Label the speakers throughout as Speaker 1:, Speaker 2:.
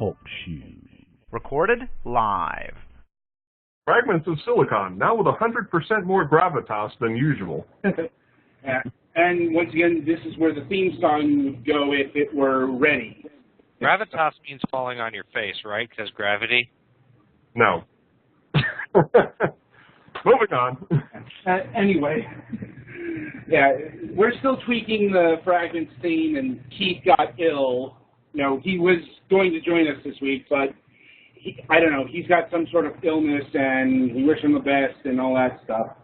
Speaker 1: Talk Show.
Speaker 2: Recorded live.
Speaker 3: Fragments of silicon, now with 100% more gravitas than usual.
Speaker 4: Yeah. And once again, this is where the theme song would go if it were ready.
Speaker 5: Gravitas means falling on your face, right? Because gravity?
Speaker 3: No. Moving on.
Speaker 4: Anyway, yeah, we're still tweaking the Fragments theme, and Keith got ill. You know, he was going to join us this week, but I don't know, he's got some sort of illness, and we wish him the best and all that stuff.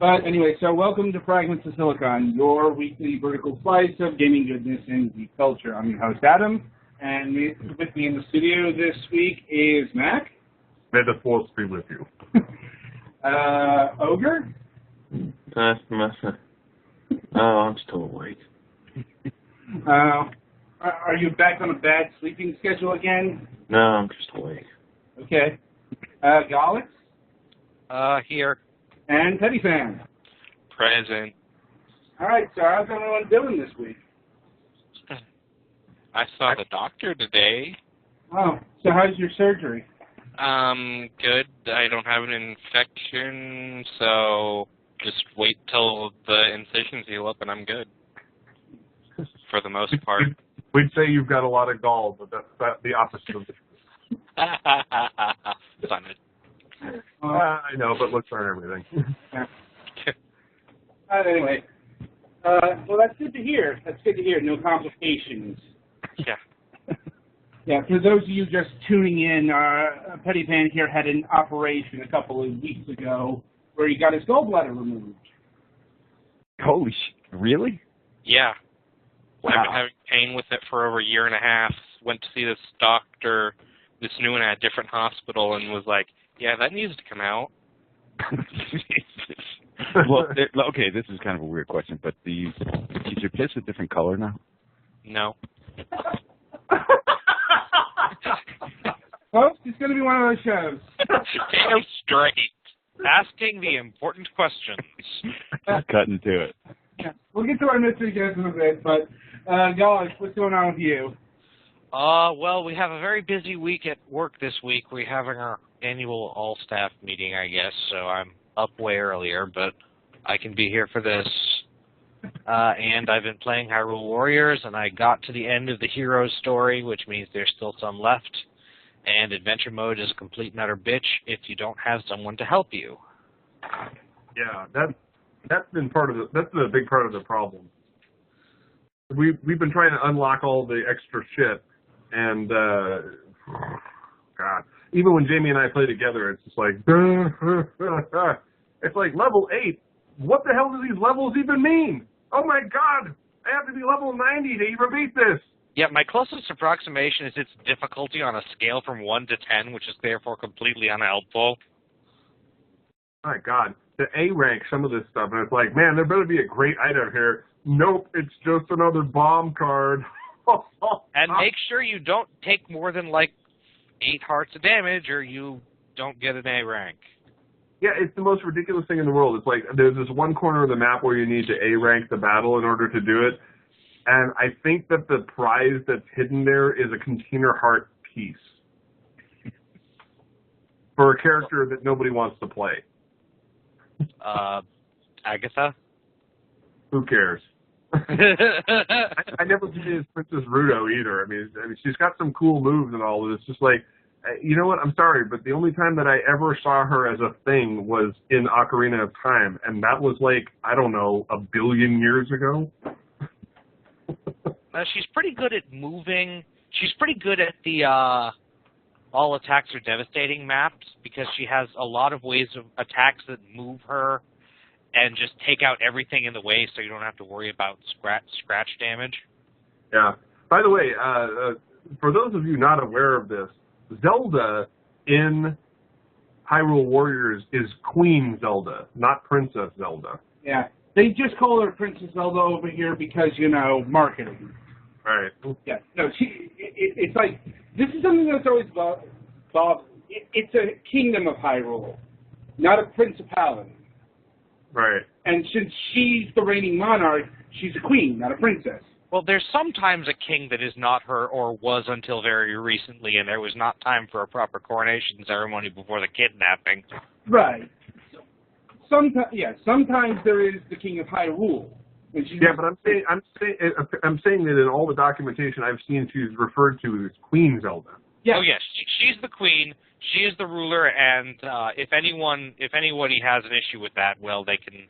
Speaker 4: But anyway, so welcome to Fragments of Silicon, your weekly vertical slice of gaming goodness and geek culture. I'm your host, Adam, and with me in the studio this week is Mac.
Speaker 3: May the force be with you.
Speaker 4: Ogre?
Speaker 6: I'm still awake.
Speaker 4: Are you back on a bad sleeping schedule again?
Speaker 6: No, I'm just awake.
Speaker 4: Okay. Gallix?
Speaker 5: Here.
Speaker 4: And Teddy Fan.
Speaker 5: Present.
Speaker 4: All right, so how's everyone doing this week?
Speaker 5: I saw the doctor today.
Speaker 4: Oh, so how's your surgery?
Speaker 5: Good. I don't have an infection, so just wait till the incisions heal up and I'm good. For the most part.
Speaker 3: We'd say you've got a lot of gall, but that's the opposite of this.
Speaker 5: Fun it.
Speaker 3: I know, but let's learn everything.
Speaker 4: Anyway, well, that's good to hear. That's good to hear. No complications.
Speaker 5: Yeah.
Speaker 4: Yeah, for those of you just tuning in, Petty Pan here had an operation a couple of weeks ago where he got his gallbladder removed.
Speaker 1: Holy shit, really?
Speaker 5: Yeah.
Speaker 1: Wow.
Speaker 5: I've been having pain with it for over a year and a half. Went to see this doctor, this new one at a different hospital, and was like, yeah, that needs to come out.
Speaker 1: Well, okay, this is kind of a weird question, but is your piss a different color now?
Speaker 5: No.
Speaker 4: Folks, it's going to be one of those shows.
Speaker 5: Damn straight. Asking the important questions.
Speaker 1: Just cutting to it.
Speaker 4: Yeah, we'll get to our mystery guests in a bit, but guys, what's going on with you?
Speaker 5: Well, we have a very busy week at work this week. We're having our annual all-staff meeting, I guess, so I'm up way earlier, but I can be here for this. And I've been playing Hyrule Warriors, and I got to the end of the hero's story, which means there's still some left. And adventure mode is a complete and utter bitch if you don't have someone to help you.
Speaker 3: Yeah, that's been that's been a big part of the problem. We've been trying to unlock all the extra shit, and God, even when Jamie and I play together, it's just like it's like level 8. What the hell do these levels even mean? Oh my God, I have to be level 90 to even beat this.
Speaker 5: Yeah, my closest approximation is its difficulty on a scale from 1 to 10, which is therefore completely unhelpful.
Speaker 3: My God, to A rank some of this stuff, and it's like, man, there better be a great item here. Nope, it's just another bomb card.
Speaker 5: And make sure you don't take more than, like, 8 hearts of damage, or you don't get an A rank.
Speaker 3: Yeah, it's the most ridiculous thing in the world. It's like, there's this one corner of the map where you need to A rank the battle in order to do it. And I think that the prize that's hidden there is a container heart piece for a character that nobody wants to play.
Speaker 5: Agatha?
Speaker 3: Who cares? I never did as Princess Ruto either. I mean, she's got some cool moves and all, but it's just like, you know what? I'm sorry, but the only time that I ever saw her as a thing was in Ocarina of Time, and that was like, I don't know, 1 billion years ago.
Speaker 5: She's pretty good at moving. She's pretty good at the all attacks are devastating maps because she has a lot of ways of attacks that move her and just take out everything in the way so you don't have to worry about scratch damage.
Speaker 3: Yeah. By the way, for those of you not aware of this, Zelda in Hyrule Warriors is Queen Zelda, not Princess Zelda.
Speaker 4: Yeah. They just call her Princess Zelda over here because, you know, marketing.
Speaker 3: Right.
Speaker 4: Yeah. No, it's like, this is something that's always bothered. It's a kingdom of Hyrule, not a principality.
Speaker 3: Right.
Speaker 4: And since she's the reigning monarch, she's a queen, not a princess.
Speaker 5: Well, there's sometimes a king that is not her or was until very recently, and there was not time for a proper coronation ceremony before the kidnapping.
Speaker 4: Right. Sometimes there is the King of Hyrule.
Speaker 3: Yeah, but I'm saying that in all the documentation I've seen, she's referred to as Queen Zelda.
Speaker 5: Yeah. Oh yes, she's the queen. She is the ruler, and if anybody has an issue with that, well, they can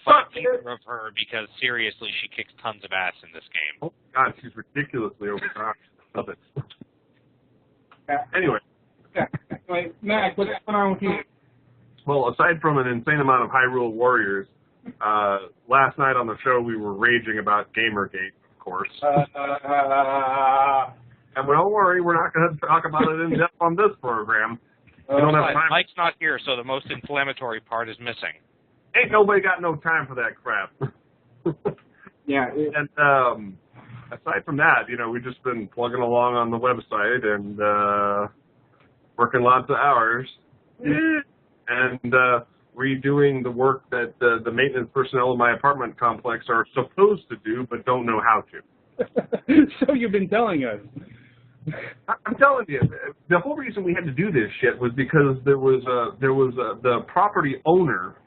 Speaker 5: fight either of her because seriously, she kicks tons of ass in this game.
Speaker 3: Oh God, she's ridiculously overpowered. Love it. Anyway.
Speaker 4: Yeah. Mac, what's going on with you?
Speaker 3: Well, aside from an insane amount of Hyrule Warriors, last night on the show we were raging about Gamergate, of course. And well, don't worry, we're not going to talk about it in depth on this program. We don't have time.
Speaker 5: Mike's not here, so the most inflammatory part is missing.
Speaker 3: Ain't nobody got no time for that crap.
Speaker 4: Yeah.
Speaker 3: And aside from that, we've just been plugging along on the website and working lots of hours. And redoing the work that the maintenance personnel in my apartment complex are supposed to do, but don't know how to.
Speaker 4: So you've been telling us.
Speaker 3: I'm telling you, the whole reason we had to do this shit was because the property owner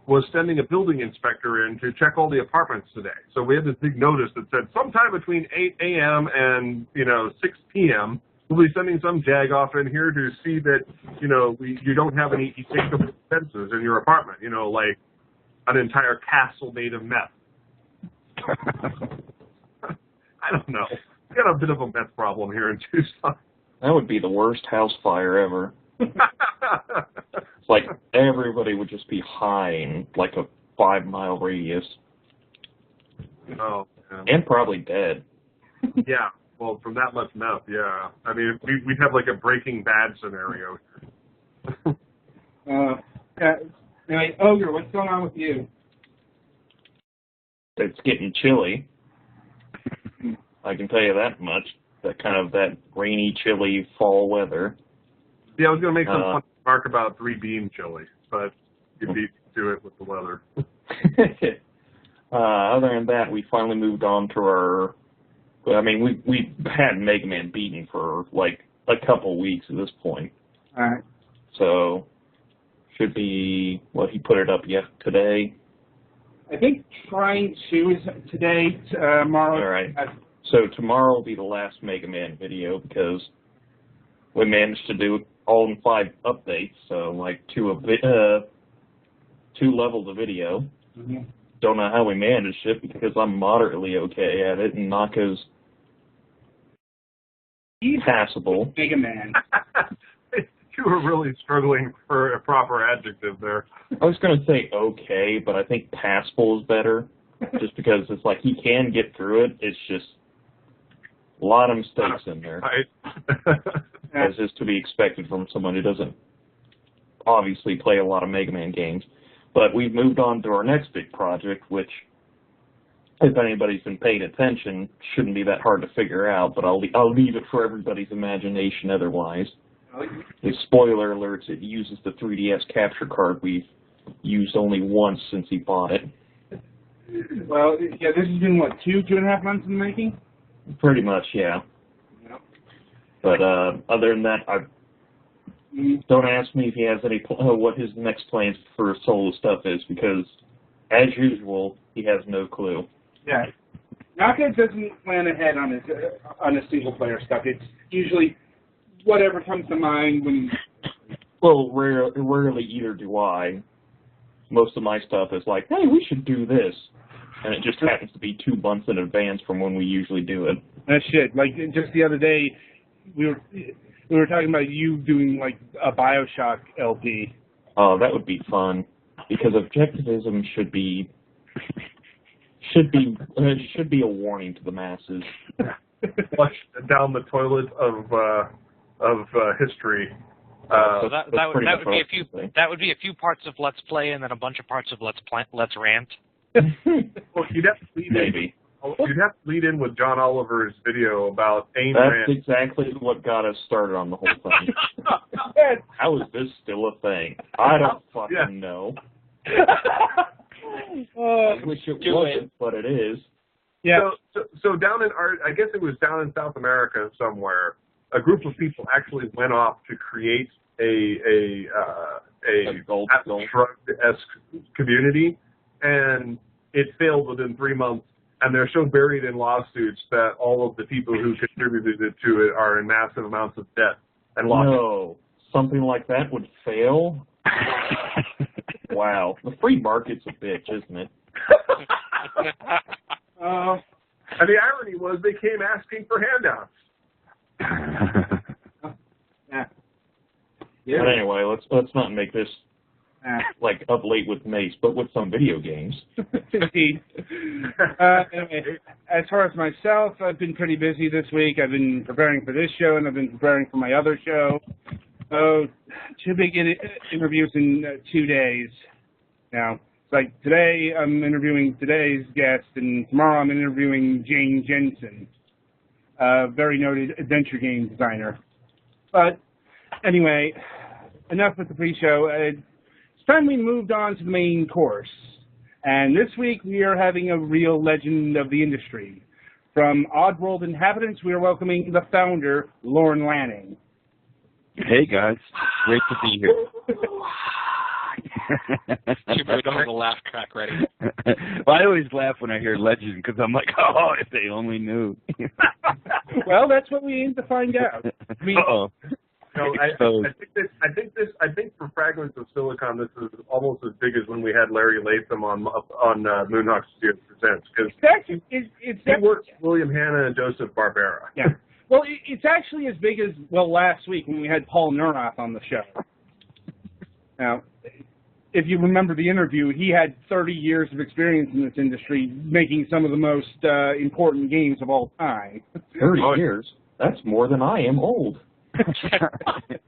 Speaker 3: was sending a building inspector in to check all the apartments today. So we had this big notice that said sometime between 8 a.m. and 6 p.m. we'll be sending some jag off in here to see that you don't have any ejectable expenses in your apartment. Like an entire castle made of meth. I don't know. We got a bit of a meth problem here in Tucson.
Speaker 6: That would be the worst house fire ever. It's like everybody would just be high in like a 5-mile radius.
Speaker 3: Oh. Yeah.
Speaker 6: And probably dead.
Speaker 3: Yeah. Well, from that much meth, yeah. I mean, we'd have like a Breaking Bad scenario.
Speaker 4: Anyway, Ogre, what's going on with you?
Speaker 6: It's getting chilly. I can tell you that much. That rainy, chilly fall weather.
Speaker 3: Yeah, I was going to make some fun remark about 3-beam chili, but you beat to it with the weather.
Speaker 6: Other than that, we finally moved on to our... I mean, we had Mega Man beaten for like a couple weeks at this point.
Speaker 4: All right.
Speaker 6: So, should be, he put it up yet today?
Speaker 4: I think trying to is today, tomorrow.
Speaker 6: All right. So tomorrow will be the last Mega Man video because we managed to do all in 5 updates, so like 2 levels of video.
Speaker 4: Mm-hmm.
Speaker 6: Don't know how we managed it because I'm moderately okay at it, and Naka's passable.
Speaker 4: Mega Man.
Speaker 3: You were really struggling for a proper adjective there.
Speaker 6: I was going to say okay, but I think passable is better, just because it's like he can get through it. It's just a lot of mistakes in there,
Speaker 3: right.
Speaker 6: as is to be expected from someone who doesn't obviously play a lot of Mega Man games. But we've moved on to our next big project, which, if anybody's been paying attention, shouldn't be that hard to figure out, but I'll leave it for everybody's imagination otherwise. The spoiler alerts, it uses the 3DS capture card we've used only once since he bought it.
Speaker 4: Well, yeah, this has been, 2.5 months in the making?
Speaker 6: Pretty much, yeah.
Speaker 4: Yep.
Speaker 6: But other than that, don't ask me if he has any what his next plans for solo stuff is, because, as usual, he has no clue.
Speaker 4: Yeah. Naka doesn't plan ahead on his single-player stuff. It's usually whatever comes to mind when...
Speaker 6: Well, rarely either do I. Most of my stuff is like, hey, we should do this. And it just happens to be 2 months in advance from when we usually do it.
Speaker 4: That shit. Like, just the other day, we were talking about you doing, like, a Bioshock LP.
Speaker 6: Oh, that would be fun. Because objectivism should be a warning to the masses.
Speaker 3: Flush down the toilet of history.
Speaker 5: So that would be a few parts of Let's Play and then a bunch of parts of Let's Rant.
Speaker 3: Well, you'd have to lead
Speaker 6: Maybe.
Speaker 3: You'd have to lead in with John Oliver's video about Ayn
Speaker 6: That's
Speaker 3: Rand.
Speaker 6: exactly what got us started on the whole thing. How is this still a thing? I don't fucking know. I wish it wasn't, but it is.
Speaker 4: Yeah.
Speaker 3: So down in I guess it was down in South America somewhere, a group of people actually went off to create a Atlas Shrugged-esque community, and it failed within 3 months. And they're so buried in lawsuits that all of the people who contributed to it are in massive amounts of debt and lawsuits.
Speaker 6: No, something like that would fail? Wow. The free market's a bitch, isn't it?
Speaker 3: And the irony was they came asking for handouts.
Speaker 4: Yeah.
Speaker 6: But anyway, let's not make this like up late with Mace, but with some video games.
Speaker 4: Indeed. Anyway, as far as myself, I've been pretty busy this week. I've been preparing for this show, and I've been preparing for my other show. Oh, 2 big interviews in 2 days. Now, it's like today I'm interviewing today's guest, and tomorrow I'm interviewing Jane Jensen, a very noted adventure game designer. But anyway, enough with the pre-show. It's time we moved on to the main course. And this week we are having a real legend of the industry. From Oddworld Inhabitants, we are welcoming the founder, Lorne Lanning.
Speaker 1: Hey, guys. Great to be here.
Speaker 5: You really don't have a laugh track ready.
Speaker 1: Well, I always laugh when I hear legend because I'm like, oh, if they only knew.
Speaker 4: Well, that's what we aim to find out. I mean,
Speaker 3: No, I think for Fragments of Silicon, this is almost as big as when we had Larry Latham on Moonhawk Studios Presents, because he worked with William Hanna and Joseph Barbera.
Speaker 4: Yeah. Well, it's actually as big as, last week when we had Paul Neurath on the show. Now, if you remember the interview, he had 30 years of experience in this industry, making some of the most important games of all time.
Speaker 6: 30 years? That's more than I am old.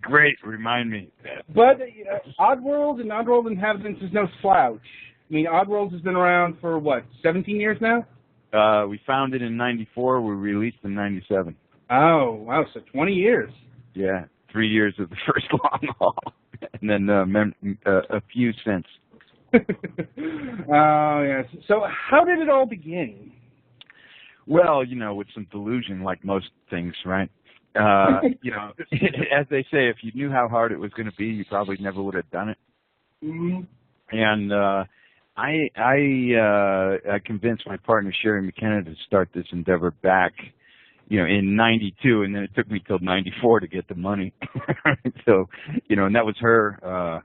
Speaker 1: Great, remind me.
Speaker 4: But Oddworld and Oddworld Inhabitants is no slouch. I mean, Oddworld has been around for, 17 years now?
Speaker 1: We founded in 94, we released in 97.
Speaker 4: Oh, wow, so 20 years.
Speaker 1: Yeah, 3 years of the first long haul, and then a few since.
Speaker 4: Oh, yes. So how did it all begin?
Speaker 1: Well, with some delusion, like most things, right? As they say, if you knew how hard it was going to be, you probably never would have done it.
Speaker 4: Mm-hmm.
Speaker 1: And I convinced my partner Sherry McKenna to start this endeavor back, in '92, and then it took me till '94 to get the money. So, and that was her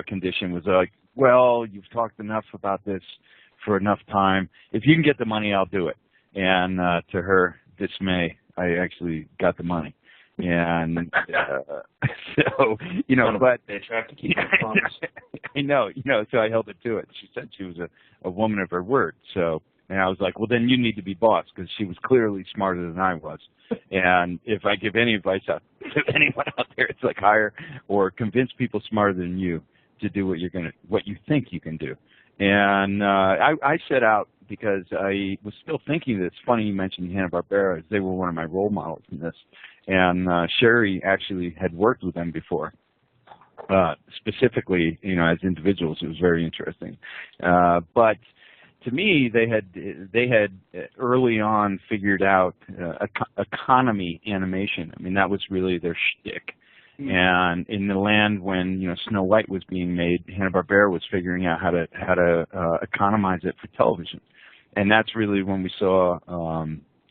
Speaker 1: condition was like, well, you've talked enough about this for enough time. If you can get the money, I'll do it. And to her dismay, I actually got the money. And so, but
Speaker 6: they have to keep their promise.
Speaker 1: I know, so I held her to it. She said she was a woman of her word. So, and I was like, well, then you need to be boss, because she was clearly smarter than I was. And if I give any advice out to anyone out there, it's like hire or convince people smarter than you to do what you think you can do. And I set out because I was still thinking that it's funny you mentioned Hanna-Barbera, as they were one of my role models in this. And Sherry actually had worked with them before. Specifically, as individuals, it was very interesting. But to me, they had early on figured out economy animation. I mean, that was really their shtick. Mm-hmm. And in the land when Snow White was being made, Hanna-Barbera was figuring out how to economize it for television. And that's really when we saw,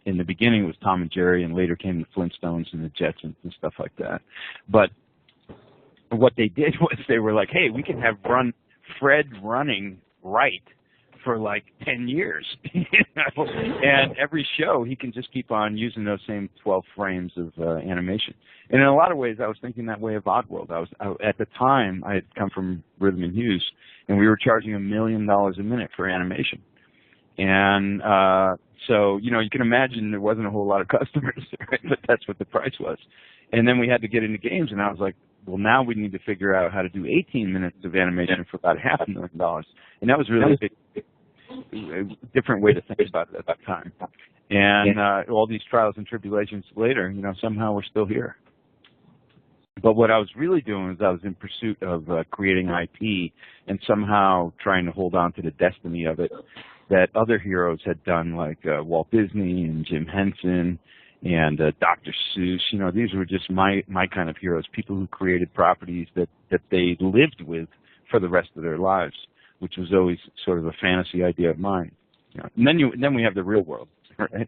Speaker 1: in the beginning it was Tom and Jerry, and later came the Flintstones and the Jetsons and stuff like that. But what they did was they were like, hey, we can have Fred running right for like 10 years. And every show he can just keep on using those same 12 frames of animation. And in a lot of ways I was thinking that way of Oddworld. At the time I had come from Rhythm and Hughes, and we were charging $1 million a minute for animation. And so, you can imagine there wasn't a whole lot of customers, right? But that's what the price was. And then we had to get into games, and I was like, well, now we need to figure out how to do 18 minutes of animation for about $500,000. And that was really a different way to think about it at that time. And all these trials and tribulations later, somehow we're still here. But what I was really doing was I was in pursuit of creating IP and somehow trying to hold on to the destiny of it. that other heroes had done, like Walt Disney and Jim Henson and Dr. Seuss. You know, these were just my kind of heroes, people who created properties that they lived with for the rest of their lives, which was always sort of a fantasy idea of mine. You know, and then we have the real world, right?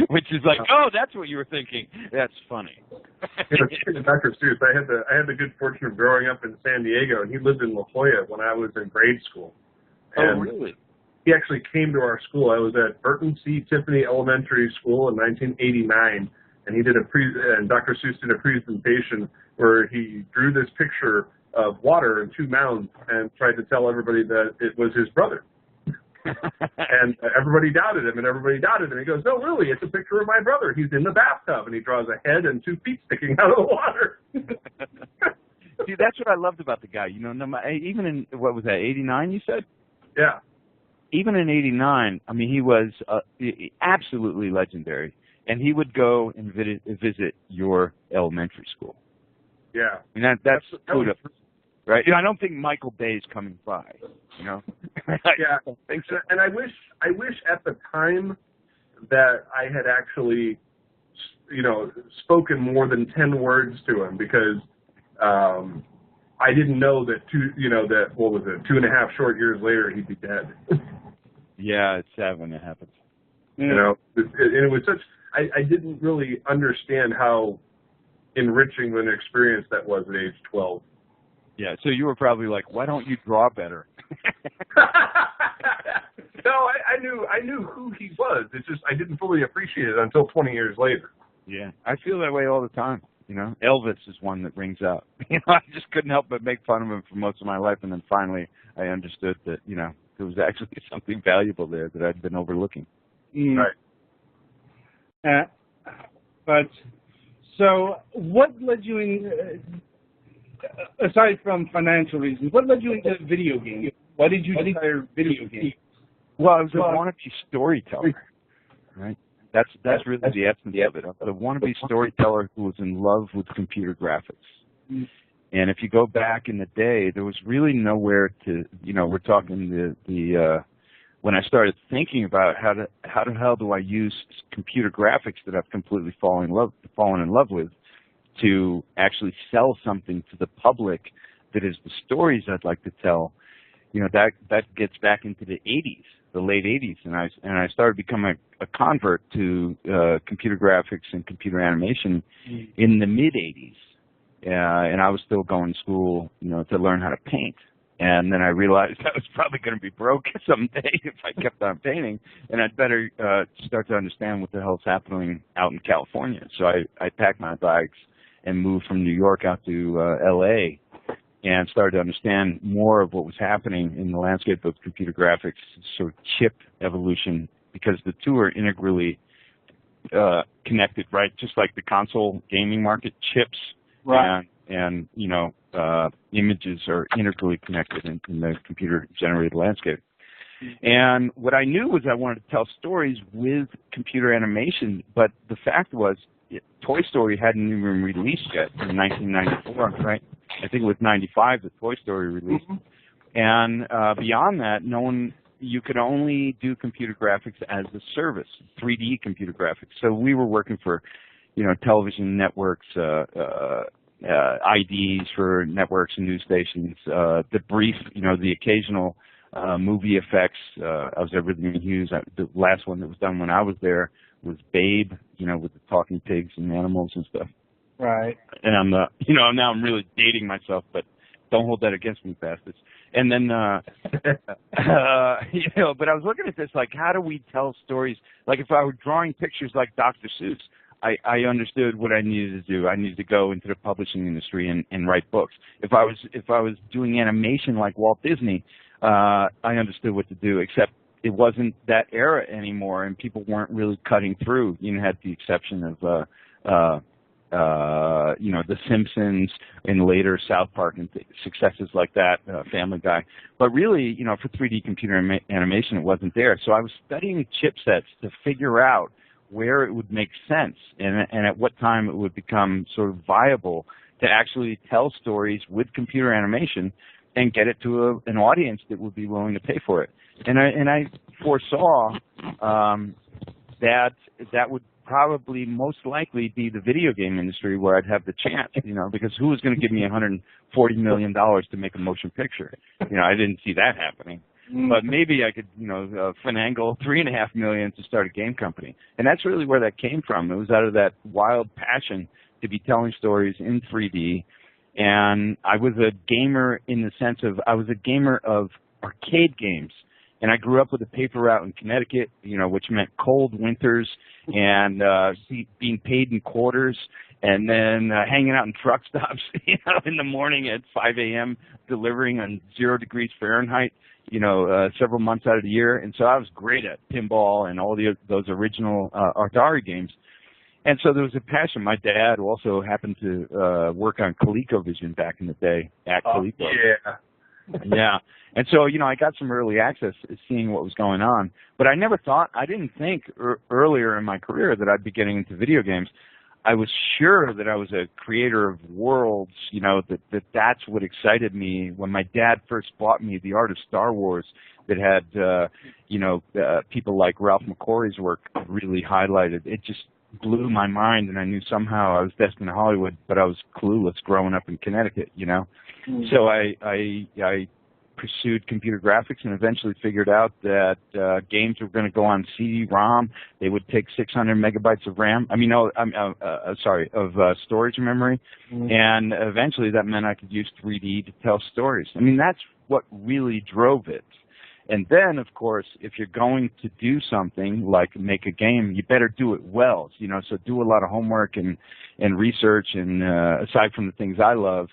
Speaker 1: Which is like, oh, that's what you were thinking. That's funny.
Speaker 3: Speaking of Dr. Seuss, I had the good fortune of growing up in San Diego, and he lived in La Jolla when I was in grade school. And
Speaker 1: oh, really?
Speaker 3: He actually came to our school. I was at Burton C. Tiffany Elementary School in 1989, and and Dr. Seuss did a presentation where he drew this picture of water in two mounds and tried to tell everybody that it was his brother. And everybody doubted him, and he goes, no, really, it's a picture of my brother. He's in the bathtub, and he draws a head and 2 feet sticking out of the water.
Speaker 1: See, that's what I loved about the guy. You know, even in, what was that, 89 you said?
Speaker 3: Yeah.
Speaker 1: Even in 89, I mean, he was absolutely legendary. And he would go and visit your elementary school.
Speaker 3: Yeah.
Speaker 1: I mean, that's kudos, right? You know, I don't think Michael Bay's coming by, you know?
Speaker 3: Yeah. And I wish at the time that I had actually, you know, spoken more than 10 words to him, because I didn't know that 2.5 short years later he'd be dead.
Speaker 1: Yeah, it's sad when it happens.
Speaker 3: You know, it was such. I didn't really understand how enriching of an experience that was at age 12.
Speaker 1: Yeah, so you were probably like, why don't you draw better?
Speaker 3: No, I knew who he was. It's just I didn't fully appreciate it until 20 years later.
Speaker 1: Yeah, I feel that way all the time. You know, Elvis is one that rings out. You know, I just couldn't help but make fun of him for most of my life, and then finally I understood that, you know, there was actually something valuable there that I'd been overlooking.
Speaker 3: Right.
Speaker 4: But so, what led you in? Aside from financial reasons, what led you into video games? Why did you desire video games?
Speaker 1: Well, I was a wannabe storyteller, right? That's really the essence of it. I was a wannabe storyteller who was in love with computer graphics. And if you go back in the day, there was really nowhere to, you know, we're talking when I started thinking about how the hell do I use computer graphics that I've completely fallen in love with to actually sell something to the public that is the stories I'd like to tell. You know, that gets back into the 80s, the late 80s, and I started becoming a convert to computer graphics and computer animation in the mid 80s. And I was still going to school, you know, to learn how to paint. And then I realized I was probably going to be broke someday if I kept on painting, and I'd better start to understand what the hell's happening out in California. So I packed my bags and moved from New York out to L.A. and started to understand more of what was happening in the landscape of computer graphics, sort of chip evolution, because the two are integrally connected, right? Just like the console gaming market, chips. Right. And you know, images are integrally connected in the computer-generated landscape. And what I knew was I wanted to tell stories with computer animation, but the fact was Toy Story hadn't even released yet in 1994, right? I think it was 95 that Toy Story released. And beyond that, you could only do computer graphics as a service, 3D computer graphics. So we were working for, you know, television networks, IDs for networks and news stations, the brief, you know, the occasional movie effects. I was at Rhythm and Hughes. The last one that was done when I was there was Babe, you know, with the talking pigs and animals and stuff.
Speaker 4: Right.
Speaker 1: And you know, now I'm really dating myself, but don't hold that against me, bastards. And then, you know, but I was looking at this, like, how do we tell stories? Like, if I were drawing pictures like Dr. Seuss, I understood what I needed to do. I needed to go into the publishing industry and write books. If I was doing animation like Walt Disney, I understood what to do, except it wasn't that era anymore, and people weren't really cutting through. You know, had the exception of you know, The Simpsons and later South Park and successes like that, Family Guy. But really, you know, for 3D computer animation, it wasn't there. So I was studying chipsets to figure out where it would make sense and at what time it would become sort of viable to actually tell stories with computer animation and get it to an audience that would be willing to pay for it. And I foresaw that would probably most likely be the video game industry where I'd have the chance, because who was going to give me $140 million to make a motion picture? I didn't see that happening. But maybe I could, finagle $3.5 million to start a game company. And that's really where that came from. It was out of that wild passion to be telling stories in 3D. And I was a gamer in the sense of I was a gamer of arcade games. And I grew up with a paper route in Connecticut, which meant cold winters and being paid in quarters, and then hanging out in truck stops, in the morning at 5 a.m. delivering on 0 degrees Fahrenheit, several months out of the year. And so I was great at pinball and all those original Atari games. And so there was a passion. My dad also happened to work on ColecoVision back in the day at Coleco.
Speaker 3: Yeah.
Speaker 1: Yeah. And so, I got some early access seeing what was going on. But I didn't think earlier in my career that I'd be getting into video games. I was sure that I was a creator of worlds, that's what excited me. When my dad first bought me The Art of Star Wars that had, people like Ralph McQuarrie's work really highlighted, it just blew my mind, and I knew somehow I was destined to Hollywood, but I was clueless growing up in Connecticut, So I pursued computer graphics and eventually figured out that games were going to go on CD-ROM. They would take 600 megabytes of RAM. Storage memory. And eventually that meant I could use 3D to tell stories. That's what really drove it. And then, of course, if you're going to do something like make a game, you better do it well. So do a lot of homework and research. And aside from the things I love,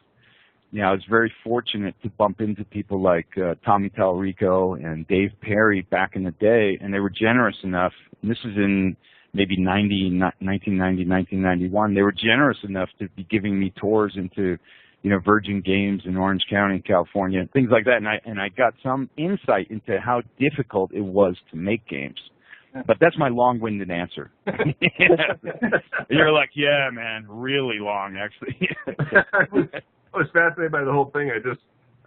Speaker 1: I was very fortunate to bump into people like Tommy Tallarico and Dave Perry back in the day, and they were generous enough, and this is in maybe 1990, 1991, they were generous enough to be giving me tours into, Virgin Games in Orange County, California, things like that, and I got some insight into how difficult it was to make games. But that's my long-winded answer. You're like, yeah, man, really long, actually.
Speaker 3: I was fascinated by the whole thing. I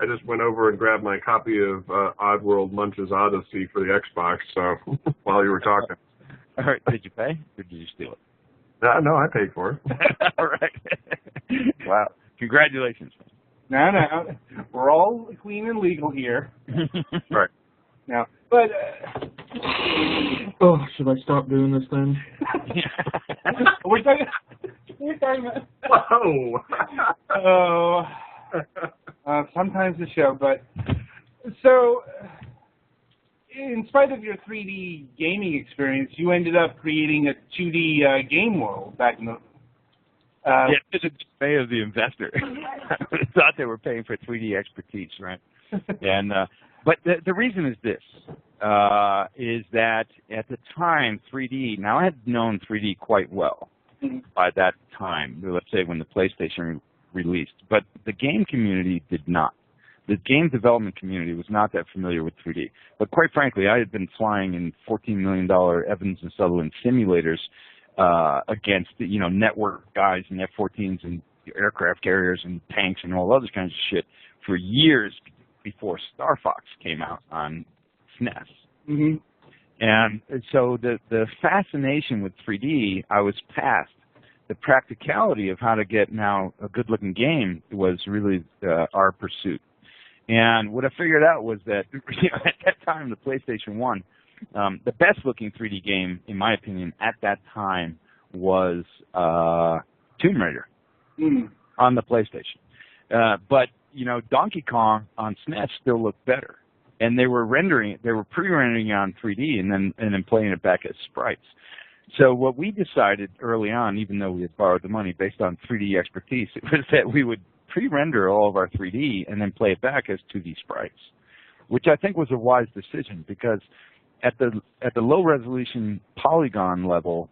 Speaker 3: just went over and grabbed my copy of Oddworld Munch's Odyssey for the Xbox. So while you were talking,
Speaker 1: all right, did you pay or did you steal it?
Speaker 3: No, I paid for it.
Speaker 1: All right. Wow, congratulations.
Speaker 4: No, we're all clean and legal here.
Speaker 3: Right.
Speaker 4: Now, but
Speaker 6: should I stop doing this then?
Speaker 4: we're talking about.
Speaker 3: Whoa.
Speaker 4: Sometimes the show, but so in spite of your 3D gaming experience, you ended up creating a 2D game world back in the.
Speaker 1: It's a display of the investor. Thought they were paying for 3D expertise, right? And but the reason is this: is that at the time 3D. Now I had known 3D quite well by that time. Let's say when the PlayStation released, but the game community did not. The game development community was not that familiar with 3D. But quite frankly, I had been flying in $14 million Evans and Sutherland simulators against, network guys and F-14s and aircraft carriers and tanks and all other kinds of shit for years before Star Fox came out on SNES.
Speaker 4: Mm-hmm.
Speaker 1: And so the fascination with 3D, I was past. The practicality of how to get now a good-looking game was really our pursuit. And what I figured out was that at that time, the PlayStation 1, the best-looking 3D game, in my opinion, at that time was Tomb Raider on the PlayStation. But Donkey Kong on SNES still looked better. And they were pre-rendering on 3D and then playing it back as sprites. So what we decided early on, even though we had borrowed the money based on 3D expertise, it was that we would pre-render all of our 3D and then play it back as 2D sprites, which I think was a wise decision because at the low resolution polygon level,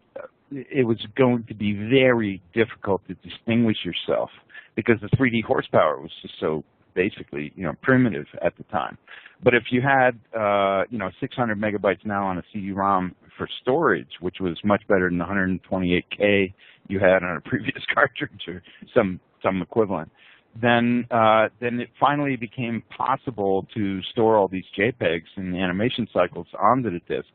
Speaker 1: it was going to be very difficult to distinguish yourself because the 3D horsepower was just so basically, primitive at the time. But if you had, 600 megabytes now on a CD-ROM for storage, which was much better than the 128K you had on a previous cartridge or some equivalent, then it finally became possible to store all these JPEGs and animation cycles onto the disk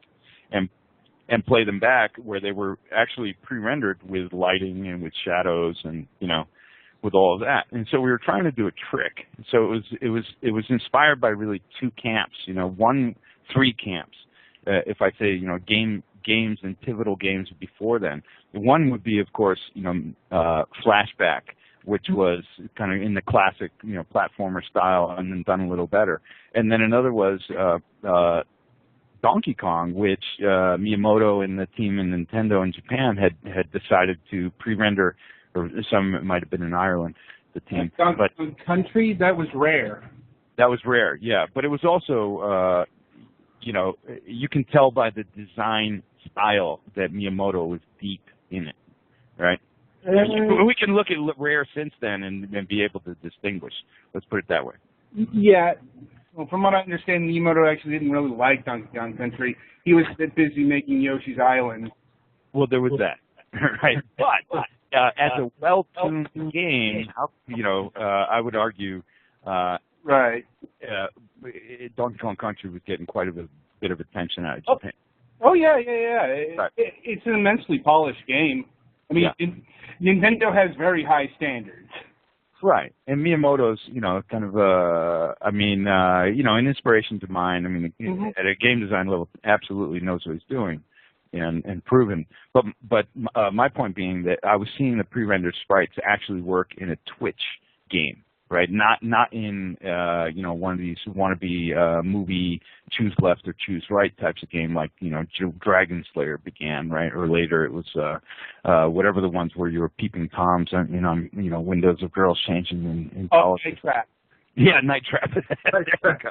Speaker 1: and play them back where they were actually pre-rendered with lighting and with shadows and, with all of that. And so we were trying to do a trick. So it was inspired by really two camps, three camps. If I say, games and pivotal games before then. One would be, of course, Flashback, which was kind of in the classic, platformer style and then done a little better. And then another was Donkey Kong, which Miyamoto and the team in Nintendo in Japan had decided to pre-render, or some might have been in Ireland, the team.
Speaker 4: Donkey Kong Country, that was rare.
Speaker 1: That was rare, yeah. But it was also, you can tell by the design style that Miyamoto was deep in it, right? We can look at Rare since then and be able to distinguish. Let's put it that way.
Speaker 4: Yeah. Well, from what I understand, Miyamoto actually didn't really like Donkey Kong Country. He was a bit busy making Yoshi's Island.
Speaker 1: Well, there was that, right? But as a well-tuned game, I would argue,
Speaker 4: right.
Speaker 1: Donkey Kong Country was getting quite a bit of attention out of Japan.
Speaker 4: Oh yeah.
Speaker 1: Right.
Speaker 4: It's an immensely polished game. I mean, Nintendo has very high standards.
Speaker 1: Right, and Miyamoto's, kind of, an inspiration to mine. I mean, at a game design level, absolutely knows what he's doing, and proven. But my point being that I was seeing the pre-rendered sprites actually work in a Twitch game, right? Not in one of these wannabe movie choose left or choose right types of game like Dragon Slayer began, right? Or later it was whatever the ones where you were peeping toms on windows of girls changing in college.
Speaker 4: Night Trap.
Speaker 1: Yeah, Night Trap. There we go.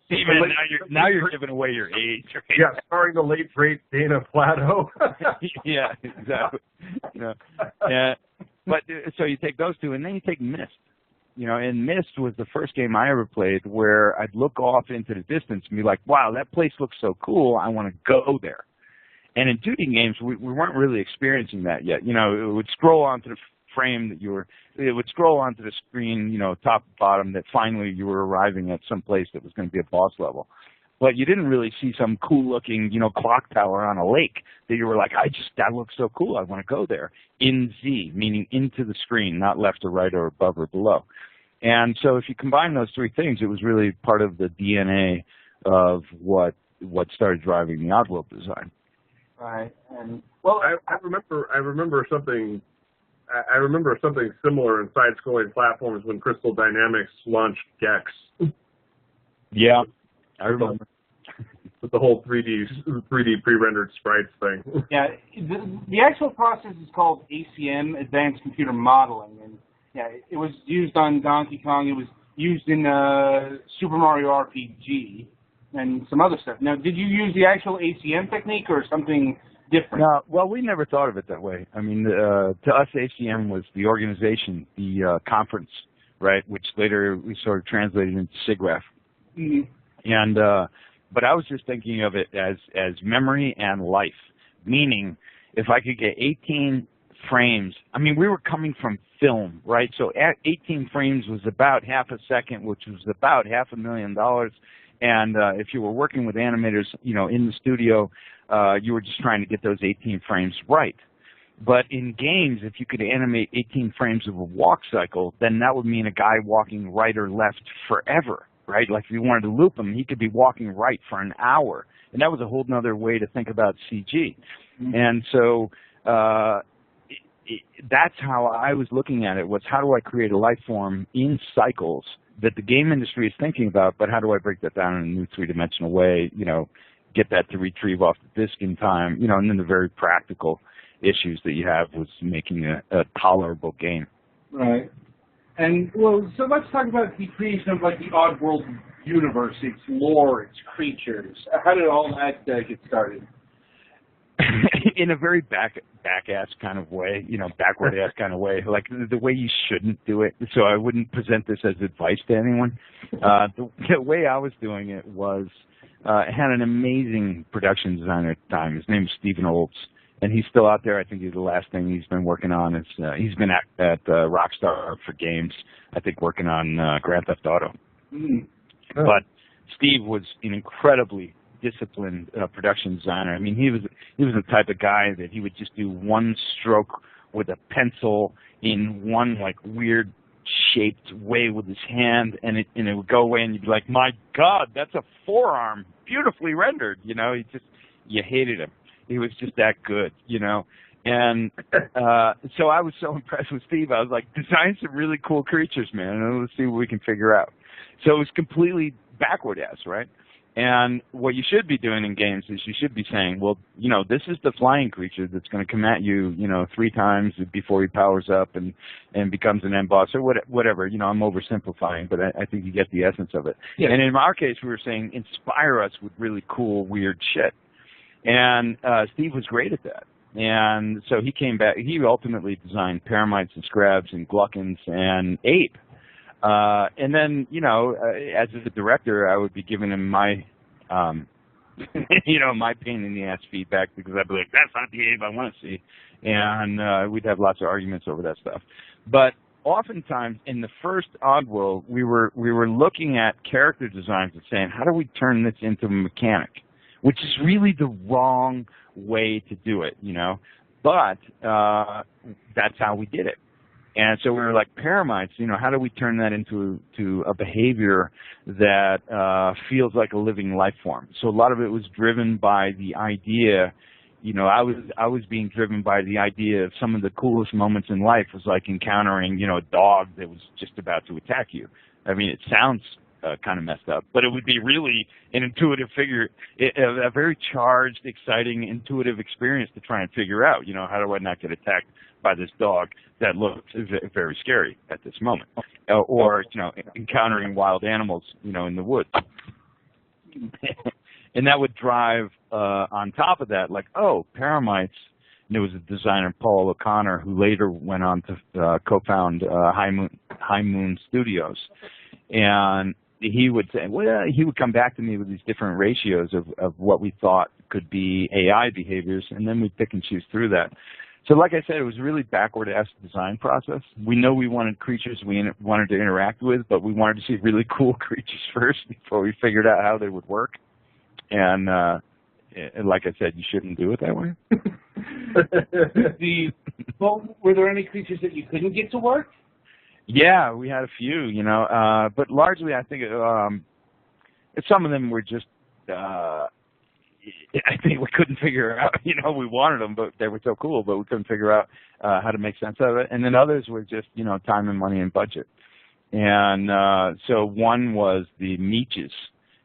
Speaker 1: See, man, now you're giving away your age, right?
Speaker 3: Yeah, starring the late great Dana Plato.
Speaker 1: Yeah, exactly. Yeah, but so you take those two, and then you take Myst. And Myst was the first game I ever played where I'd look off into the distance and be like, wow, that place looks so cool, I want to go there. And in 2D games, we weren't really experiencing that yet. It would scroll onto the frame it would scroll onto the screen, top to bottom, that finally you were arriving at some place that was going to be a boss level. But you didn't really see some cool-looking, clock tower on a lake that you were like, that looks so cool, I want to go there. In Z, meaning into the screen, not left or right or above or below. And so if you combine those three things, it was really part of the DNA of what started driving the Oddworld design.
Speaker 4: Right. And
Speaker 3: well, I remember something similar in side-scrolling platforms when Crystal Dynamics launched Gex.
Speaker 1: Yeah, I remember.
Speaker 3: With the whole 3D pre-rendered sprites thing.
Speaker 4: Yeah, the actual process is called ACM, Advanced Computer Modeling, and it was used on Donkey Kong. It was used in Super Mario RPG and some other stuff. Now, did you use the actual ACM technique or something different?
Speaker 1: No, well, we never thought of it that way. I mean, to us, ACM was the organization, the conference, right, which later we sort of translated into SIGGRAPH.
Speaker 4: Mm-hmm.
Speaker 1: And but I was just thinking of it as memory and life, meaning if I could get 18 frames, I mean, we were coming from film, right? So 18 frames was about half a second, which was about $500,000. And if you were working with animators, in the studio, you were just trying to get those 18 frames right. But in games, if you could animate 18 frames of a walk cycle, then that would mean a guy walking right or left forever. Right? Like if you wanted to loop him, he could be walking right for an hour. And that was a whole other way to think about CG. Mm-hmm. And so that's how I was looking at it, was how do I create a life form in cycles that the game industry is thinking about, but how do I break that down in a new three-dimensional way, get that to retrieve off the disk in time, and then the very practical issues that you have was making a tolerable game.
Speaker 4: Right. And, well, so let's talk about the creation of, the Oddworld universe, its lore, its creatures. How did all that get started?
Speaker 1: In a very back-ass kind of way, backward-ass kind of way, like the way you shouldn't do it. So I wouldn't present this as advice to anyone. The way I was doing it was, I had an amazing production designer at the time. His name was Stephen Olds. and he's still out there. I think the last thing he's been working on is he's been at Rockstar for games. I think working on Grand Theft Auto.
Speaker 4: Mm.
Speaker 3: Oh.
Speaker 1: But Steve was an incredibly disciplined production designer. I mean, he was the type of guy that he would just do one stroke with a pencil in one like weird shaped way with his hand, and it would go away, and you'd be like, my God, that's a forearm, beautifully rendered. You know, you hated him. He was just that good, you know. And so I was so impressed with Steve. I was like, design some really cool creatures, man, and let's see what we can figure out. So it was completely backward-ass, right? And what you should be doing in games is you should be saying, well, you know, this is the flying creature that's going to come at you, you know, 3 times before he powers up and becomes an end boss or whatever. You know, I'm oversimplifying, but I think you get the essence of it.
Speaker 4: Yeah.
Speaker 1: And in our case, we were saying inspire us with really cool, weird shit. And Steve was great at that. And so he came back. He ultimately designed Paramites and Scrabs and Gluckins and Ape. And then, you know, as a director, I would be giving him my, you know, my pain in the ass feedback because I'd be like, that's not the Abe I want to see. And we'd have lots of arguments over that stuff. But oftentimes in the first Oddworld, we were looking at character designs and saying, how do we turn this into a mechanic? Which is really the wrong way to do it, you know. But that's how we did it. And so we were like, Paramites, you know, how do we turn that into a behavior that feels like a living life form? So a lot of it was driven by the idea, you know, I was being driven by the idea of some of the coolest moments in life was like encountering, you know, a dog that was just about to attack you. I mean, it sounds kind of messed up, but it would be really an intuitive figure, a very charged, exciting, intuitive experience to try and figure out, you know, how do I not get attacked by this dog that looks very scary at this moment, or, you know, encountering wild animals, you know, in the woods. And that would drive on top of that, like, oh, Paramites, and there was a designer, Paul O'Connor, who later went on to co-found High Moon Studios. And he would say, well, he would come back to me with these different ratios of what we thought could be AI behaviors, and then we'd pick and choose through that. So like I said, it was a really backward-ass design process. We know we wanted creatures we wanted to interact with, but we wanted to see really cool creatures first before we figured out how they would work. And like I said, you shouldn't do it that way.
Speaker 4: Well, were there any creatures that you couldn't get to work?
Speaker 1: Yeah, we had a few, you know, but largely I think some of them were just, I think we couldn't figure out, you know, we wanted them, but they were so cool, but we couldn't figure out how to make sense of it. And then others were just, you know, time and money and budget. And so one was the Meeches,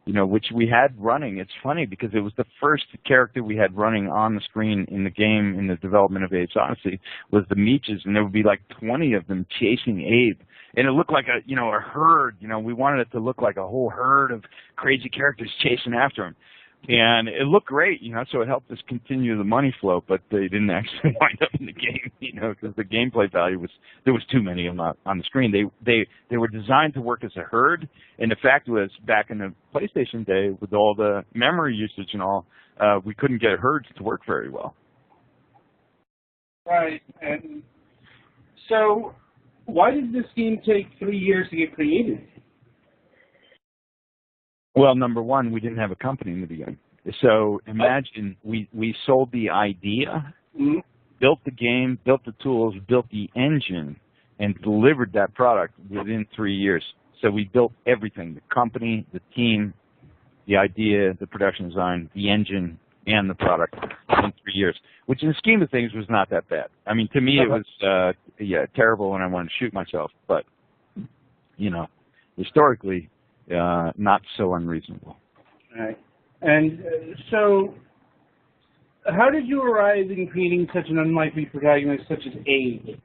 Speaker 1: you know, which we had running. It's funny because it was the first character we had running on the screen in the game in the development of Abe's Odyssey was the Meeches, and there would be like 20 of them chasing Abe. And it looked like a herd, you know, we wanted it to look like a whole herd of crazy characters chasing after him. And it looked great, you know, so it helped us continue the money flow, but they didn't actually wind up in the game, you know, because the gameplay value there was too many of them on the screen. They were designed to work as a herd, and the fact was, back in the PlayStation day, with all the memory usage and all, we couldn't get herds to work very well.
Speaker 4: Right, and so why did this game take 3 years to get created?
Speaker 1: Well, number one, we didn't have a company in the beginning. So imagine we sold the idea, built the game, built the tools, built the engine, and delivered that product within 3 years. So we built everything, the company, the team, the idea, the production design, the engine, and the product in 3 years, which in the scheme of things was not that bad. I mean, to me it was terrible when I wanted to shoot myself, but, you know, historically, not so unreasonable.
Speaker 4: Right. And so how did you arrive in creating such an unlikely protagonist such as Abe?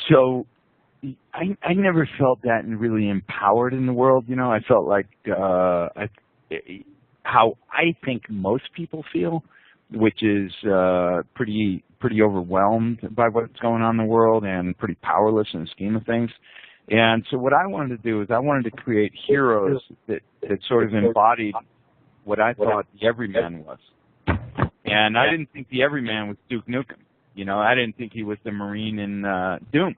Speaker 1: So I never felt that really empowered in the world. You know, I felt like how I think most people feel, which is pretty overwhelmed by what's going on in the world and pretty powerless in the scheme of things. And so what I wanted to do is I wanted to create heroes that sort of embodied what I thought the everyman was. And I didn't think the everyman was Duke Nukem. I didn't think he was the Marine in Doom.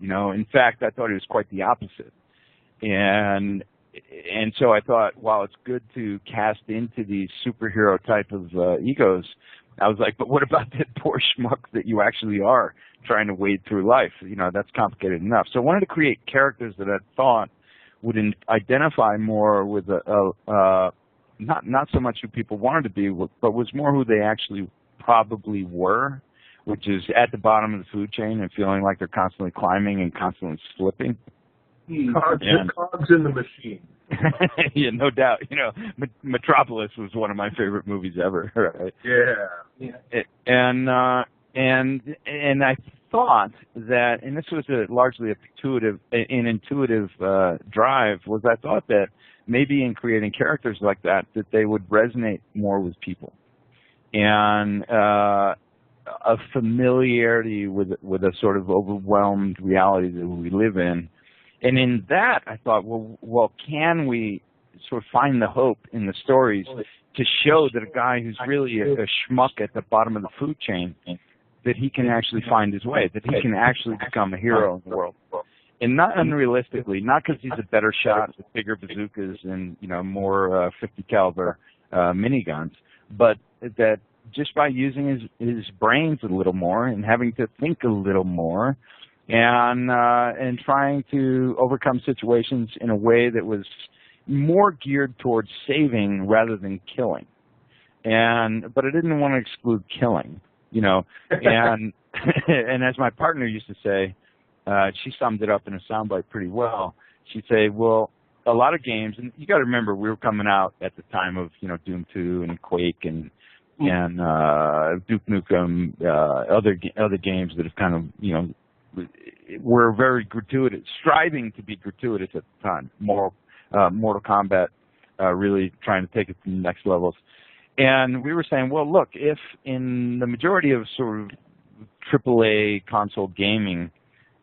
Speaker 1: In fact, I thought he was quite the opposite. And so I thought, while it's good to cast into these superhero type of egos, I was like, but what about that poor schmuck that you actually are trying to wade through life? That's complicated enough. So I wanted to create characters that I thought would identify more with not so much who people wanted to be, but was more who they actually probably were, which is at the bottom of the food chain and feeling like they're constantly climbing and constantly slipping.
Speaker 3: Cogs in the machine.
Speaker 1: Yeah, no doubt. Metropolis was one of my favorite movies ever. Right?
Speaker 3: Yeah.
Speaker 1: And I thought that, and this was largely an intuitive drive, was I thought that maybe in creating characters like that they would resonate more with people, and a familiarity with a sort of overwhelmed reality that we live in. And in that, I thought, well, can we sort of find the hope in the stories to show that a guy who's really a schmuck at the bottom of the food chain, that he can actually find his way, that he can actually become a hero in the world. And not unrealistically, not because he's a better shot with bigger bazookas and, more 50 caliber miniguns, but that just by using his brains a little more and having to think a little more, and trying to overcome situations in a way that was more geared towards saving rather than killing. But I didn't want to exclude killing, and and as my partner used to say, she summed it up in a soundbite pretty well. She'd say, well, a lot of games, and you got to remember, we were coming out at the time of Doom 2 and Quake and Duke Nukem, other games that have kind of were very gratuitous, striving to be gratuitous at the time. Mortal Kombat, really trying to take it to the next levels. And we were saying, well, look, if in the majority of sort of AAA console gaming,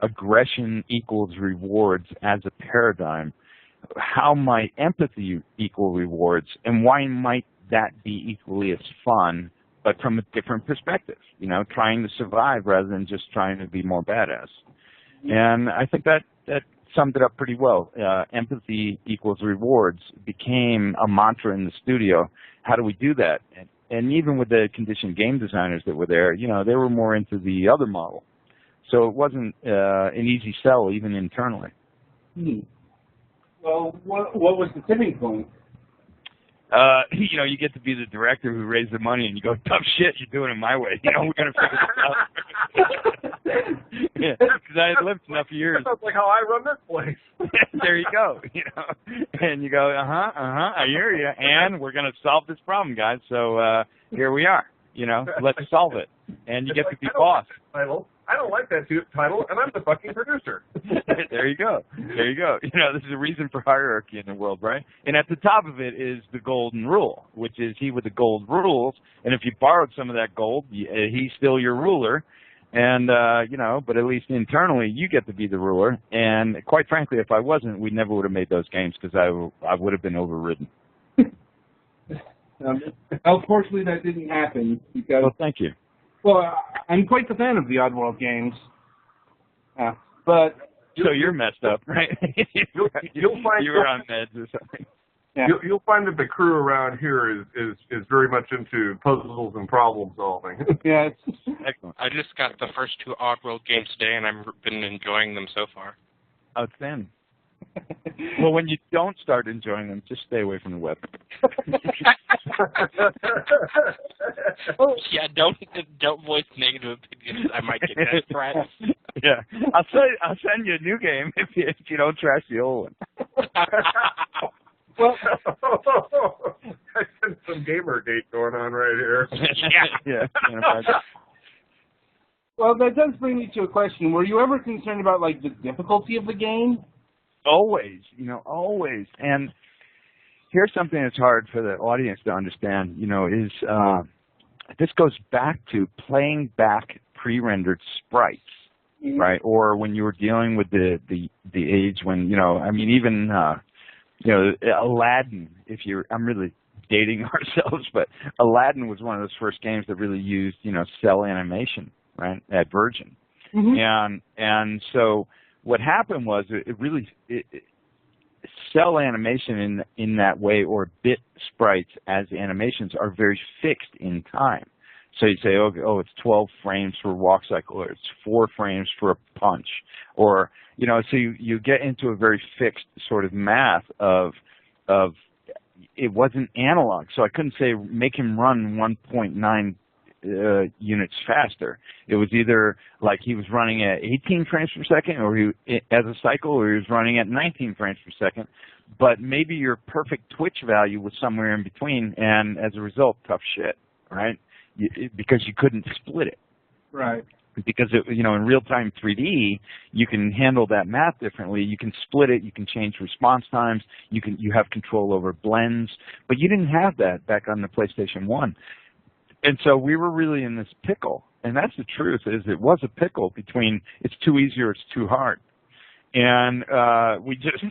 Speaker 1: aggression equals rewards as a paradigm, how might empathy equal rewards, and why might that be equally as fun, but from a different perspective, trying to survive rather than just trying to be more badass. And I think that summed it up pretty well. Empathy equals rewards became a mantra in the studio. How do we do that? And even with the conditioned game designers that were there, they were more into the other model. So it wasn't an easy sell even internally.
Speaker 4: Well, what was the tipping point?
Speaker 1: You get to be the director who raised the money, and you go, tough shit, you're doing it my way. We're going to figure this out. Because I had lived enough years.
Speaker 3: Sounds like how I run this place.
Speaker 1: There you go. And you go, I hear you, and we're going to solve this problem, guys. So here we are. Let's solve it. And you get to be boss.
Speaker 3: I don't like that title, and I'm the fucking producer.
Speaker 1: There you go. This is a reason for hierarchy in the world, right? And at the top of it is the golden rule, which is he with the gold rules. And if you borrowed some of that gold, he's still your ruler. And, but at least internally, you get to be the ruler. And quite frankly, if I wasn't, we never would have made those games because I would have been overridden.
Speaker 4: Unfortunately, that didn't happen. Because,
Speaker 1: well, thank you.
Speaker 4: Well, I'm quite the fan of the Oddworld games. But
Speaker 1: so you're messed up, right?
Speaker 3: You'll find
Speaker 1: you were on meds or something.
Speaker 3: Yeah. You'll find that the crew around here is very much into puzzles and problem solving.
Speaker 4: Yeah, it's
Speaker 1: excellent.
Speaker 7: I just got the first 2 Oddworld games today, and I've been enjoying them so far.
Speaker 1: Outstanding. Well, when you don't start enjoying them, just stay away from the web.
Speaker 7: Yeah, don't voice negative opinions. I might get death threats.
Speaker 1: Yeah, I'll send you a new game if you don't trash the old one.
Speaker 4: Well,
Speaker 3: I sense some Gamergate going on right here.
Speaker 1: Yeah.
Speaker 4: Well, that does bring me to a question. Were you ever concerned about the difficulty of the game?
Speaker 1: Always, always. And here's something that's hard for the audience to understand, is this goes back to playing back pre-rendered sprites, right? Or when you were dealing with the age when, even, Aladdin, I'm really dating ourselves, but Aladdin was one of those first games that really used, cell animation, right, at Virgin. Mm-hmm. And so what happened was cell animation in that way, or bit sprites as animations, are very fixed in time. So you say, oh, it's 12 frames for a walk cycle, or it's 4 frames for a punch, or so you get into a very fixed sort of math of it wasn't analog. So I couldn't say make him run 1.9 units faster. It was either like he was running at 18 frames per second, or as a cycle, or he was running at 19 frames per second. But maybe your perfect twitch value was somewhere in between, and as a result, tough shit, right? Because you couldn't split it.
Speaker 4: Right.
Speaker 1: Because in real-time 3D, you can handle that math differently. You can split it. You can change response times. You have control over blends. But you didn't have that back on the PlayStation 1. And so we were really in this pickle. And that's the truth, is it was a pickle between it's too easy or it's too hard. And we just,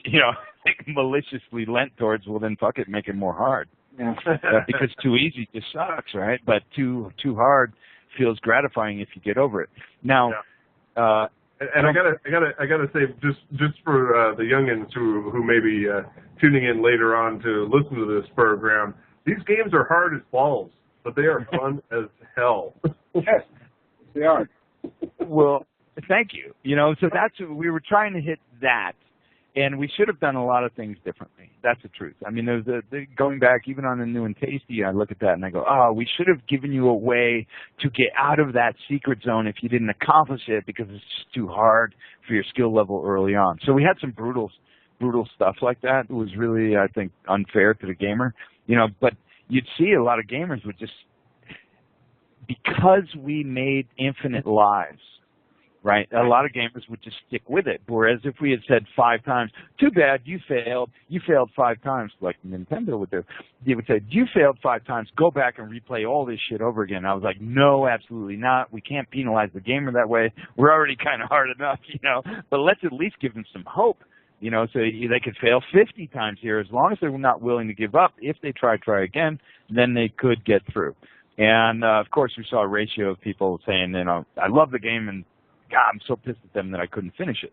Speaker 1: maliciously lent towards, well, then fuck it, make it more hard. Yeah. Because too easy just sucks, right? But too hard feels gratifying if you get over it. Now,
Speaker 3: and I gotta say, just for the youngins who may be tuning in later on to listen to this program, these games are hard as balls, but they are fun as hell.
Speaker 4: Yes, they are.
Speaker 1: Well, thank you. So we were trying to hit that. And we should have done a lot of things differently. That's the truth. I mean, there's going back even on the new and tasty, I look at that and I go, we should have given you a way to get out of that secret zone if you didn't accomplish it, because it's just too hard for your skill level early on. So we had some brutal stuff like that. It was really, I think, unfair to the gamer. But you'd see a lot of gamers would just, because we made infinite lives, right? A lot of gamers would just stick with it. Whereas if we had said 5 times, too bad, you failed 5 times, like Nintendo would do. They would say, you failed 5 times, go back and replay all this shit over again. I was like, no, absolutely not. We can't penalize the gamer that way. We're already kind of hard enough, but let's at least give them some hope. So they could fail 50 times here. As long as they're not willing to give up, if they try again, then they could get through. And, of course, we saw a ratio of people saying, I love the game, and God, I'm so pissed at them that I couldn't finish it.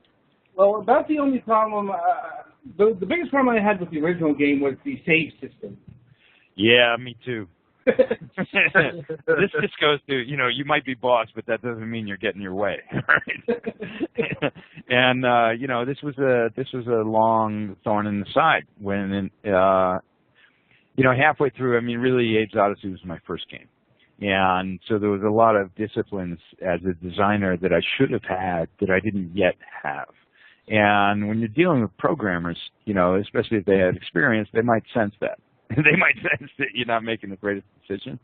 Speaker 4: Well, about the only problem, the biggest problem I had with the original game was the save system.
Speaker 1: Yeah, me too. This just goes to, you might be boss, but that doesn't mean you're getting your way, right? And this was a long thorn in the side when, halfway through. I mean, really, Abe's Odyssey was my first game. And so there was a lot of disciplines as a designer that I should have had that I didn't yet have. And when you're dealing with programmers, especially if they had experience, they might sense that. They might sense that you're not making the greatest decision.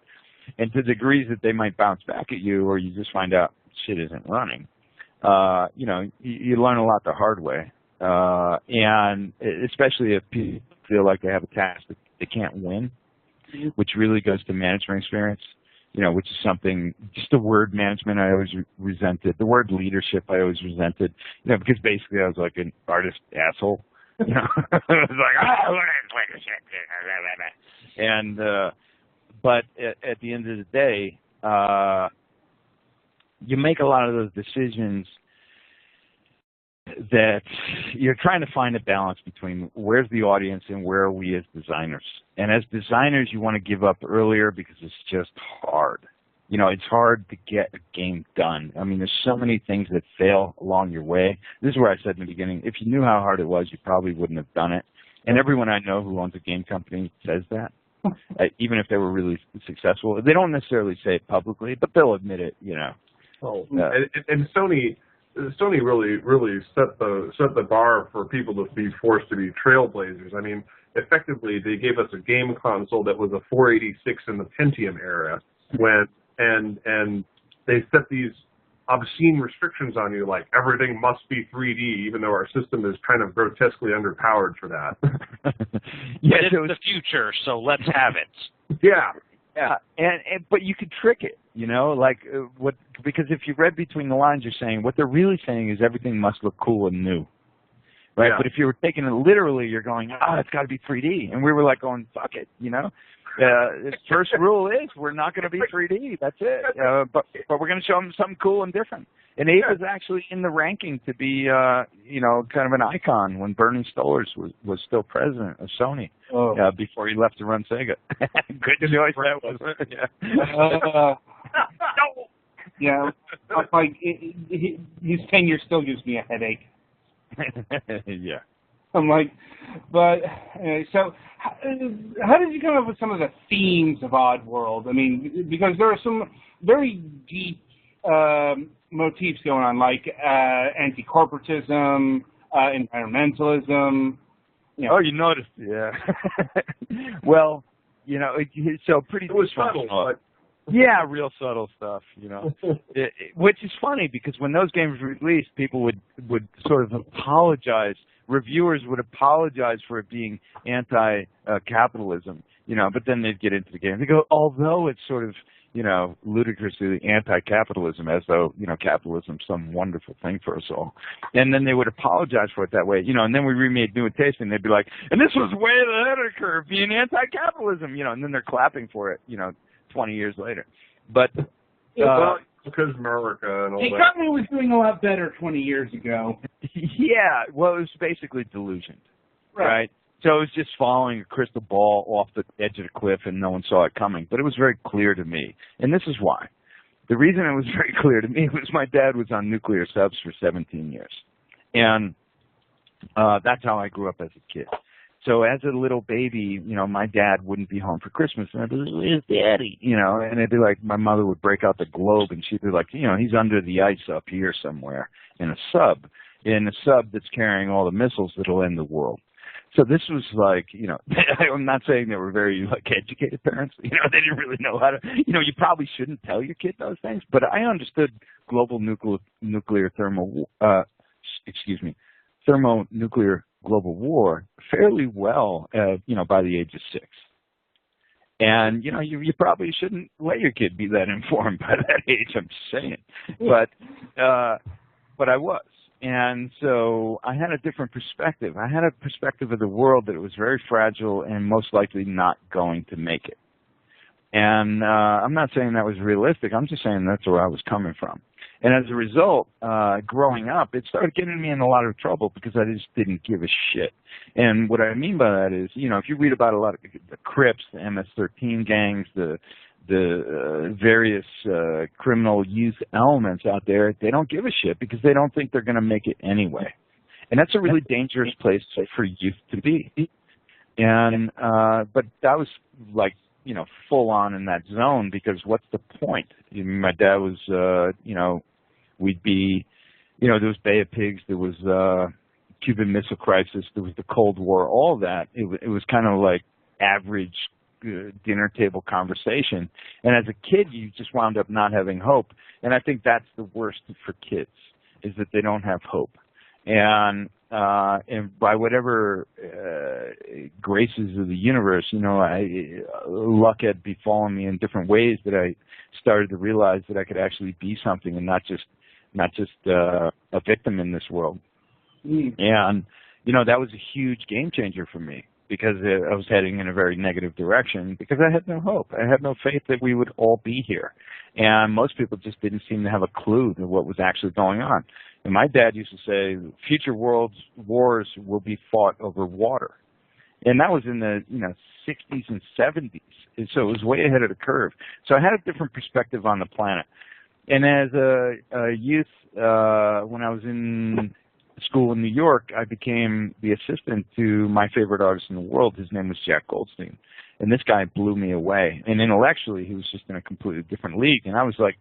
Speaker 1: And to degrees that they might bounce back at you, or you just find out shit isn't running. You learn a lot the hard way. And especially if people feel like they have a task that they can't win, which really goes to management experience. Which is something, just the word management I always resented. The word leadership I always resented, because basically I was like an artist asshole. I was like, leadership. And, but at the end of the day, you make a lot of those decisions that you're trying to find a balance between where's the audience and where are we as designers. And as designers, you want to give up earlier because it's just hard. It's hard to get a game done. I mean, there's so many things that fail along your way. This is where I said in the beginning, if you knew how hard it was, you probably wouldn't have done it. And everyone I know who owns a game company says that, even if they were really successful. They don't necessarily say it publicly, but they'll admit it,
Speaker 3: And Sony really set the bar for people to be forced to be trailblazers. I mean, effectively, they gave us a game console that was a 486 in the Pentium era, and they set these obscene restrictions on you, like everything must be 3D, even though our system is kind of grotesquely underpowered for that.
Speaker 5: Yeah, it's the future, so let's have it.
Speaker 3: Yeah.
Speaker 1: Yeah, but you could trick it, because if you read between the lines, you're saying what they're really saying is everything must look cool and new, right? Yeah. But if you were taking it literally, you're going, it's got to be 3D, and we were like going, fuck it, First rule is we're not going to be 3D. That's it. But we're going to show them something cool and different. And Abe was actually in the ranking to be, kind of an icon when Bernie Stollers was still president of Sony before he left to run Sega. Good choice that was.
Speaker 4: Yeah, like his tenure still gives me a headache.
Speaker 1: Yeah.
Speaker 4: I'm like, but so how did you come up with some of the themes of Oddworld? I mean, because there are some very deep motifs going on, like anti-corporatism, environmentalism.
Speaker 1: Oh, you noticed? Yeah. Well, so pretty.
Speaker 3: It was subtle, but.
Speaker 1: Yeah, real subtle stuff, which is funny because when those games were released, people would sort of apologize. Reviewers would apologize for it being anti-capitalism, but then they'd get into the game. They go, although it's sort of, ludicrously anti-capitalism, as though, capitalism's some wonderful thing for us all. And then they would apologize for it that way, and then we remade New and Tasty, and they'd be like, and this was way ahead of the curve, being anti-capitalism, and then they're clapping for it, 20 years later. But
Speaker 3: because America and all that.
Speaker 4: Company was doing a lot better 20 years ago.
Speaker 1: Yeah, well, it was basically delusioned, right? So it was just following a crystal ball off the edge of the cliff, and no one saw it coming. But it was very clear to me, and this is why. The reason it was very clear to me was my dad was on nuclear subs for 17 years, and that's how I grew up as a kid. So as a little baby, my dad wouldn't be home for Christmas, and I'd be like, where's Daddy? And it'd be like my mother would break out the globe, and she'd be like, he's under the ice up here somewhere in a sub that's carrying all the missiles that'll end the world. So this was like, I'm not saying they were very educated parents. They didn't really know how to. You probably shouldn't tell your kid those things, but I understood global nuclear thermonuclear global war fairly well, by the age of 6. And, you probably shouldn't let your kid be that informed by that age, I'm just saying. But I was. And so I had a different perspective. I had a perspective of the world that it was very fragile and most likely not going to make it. And I'm not saying that was realistic. I'm just saying that's where I was coming from. And as a result, growing up, it started getting me in a lot of trouble because I just didn't give a shit. And what I mean by that is, if you read about a lot of the Crips, the MS-13 gangs, the various criminal youth elements out there, they don't give a shit because they don't think they're going to make it anyway. And that's a really dangerous place for youth to be. And but that was like, full on in that zone because what's the point? My dad was, we'd be, there was Bay of Pigs, there was Cuban Missile Crisis, there was the Cold War, all that. It was kind of like average dinner table conversation. And as a kid, you just wound up not having hope. And I think that's the worst for kids, is that they don't have hope. And by whatever graces of the universe, luck had befallen me in different ways that I started to realize that I could actually be something and not just a victim in this world. And that was a huge game changer for me because I was heading in a very negative direction because I had no hope. I had no faith that we would all be here. And most people just didn't seem to have a clue to what was actually going on. And my dad used to say, future wars will be fought over water. And that was in the 60s and 70s. And so it was way ahead of the curve. So I had a different perspective on the planet. And as a youth, when I was in school in New York, I became the assistant to my favorite artist in the world. His name was Jack Goldstein. And this guy blew me away. And intellectually, he was just in a completely different league. And I was like,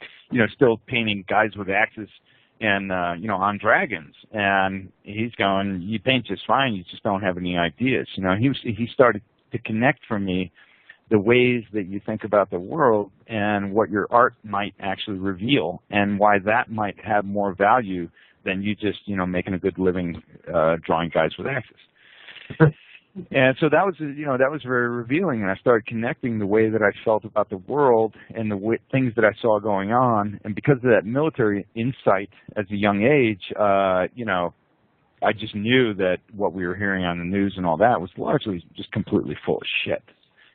Speaker 1: still painting guys with axes and, on dragons. And he's going, you paint just fine, you just don't have any ideas. He started to connect for me the ways that you think about the world and what your art might actually reveal and why that might have more value than you just, making a good living drawing guys with axes. And so that was very revealing, and I started connecting the way that I felt about the world and the things that I saw going on. And because of that military insight as a young age, I just knew that what we were hearing on the news and all that was largely just completely full of shit,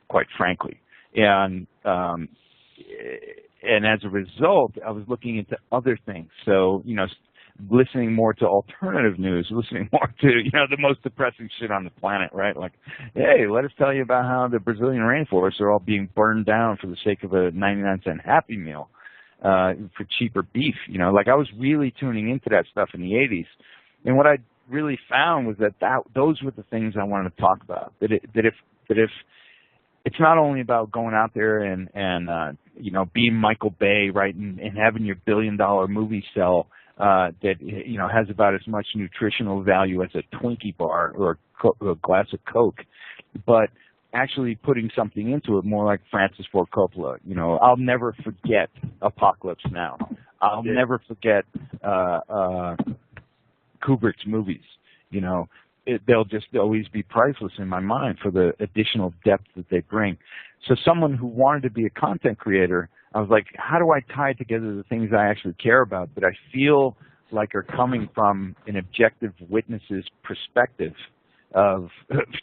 Speaker 1: quite frankly. and as a result, I was looking into other things. So, listening more to alternative news, listening more to, the most depressing shit on the planet, right? Like, hey, let us tell you about how the Brazilian rainforests are all being burned down for the sake of a 99-cent Happy Meal for cheaper beef. Like I was really tuning into that stuff in the 80s. And what I really found was that those were the things I wanted to talk about. That if it's not only about going out there and being Michael Bay, right, and having your $1 billion movie sell that has about as much nutritional value as a Twinkie bar or a glass of Coke, but actually putting something into it, more like Francis Ford Coppola. I'll never forget Apocalypse Now. I'll never forget Kubrick's movies. They'll just always be priceless in my mind for the additional depth that they bring. So someone who wanted to be a content creator, I was like, how do I tie together the things I actually care about that I feel like are coming from an objective witness's perspective of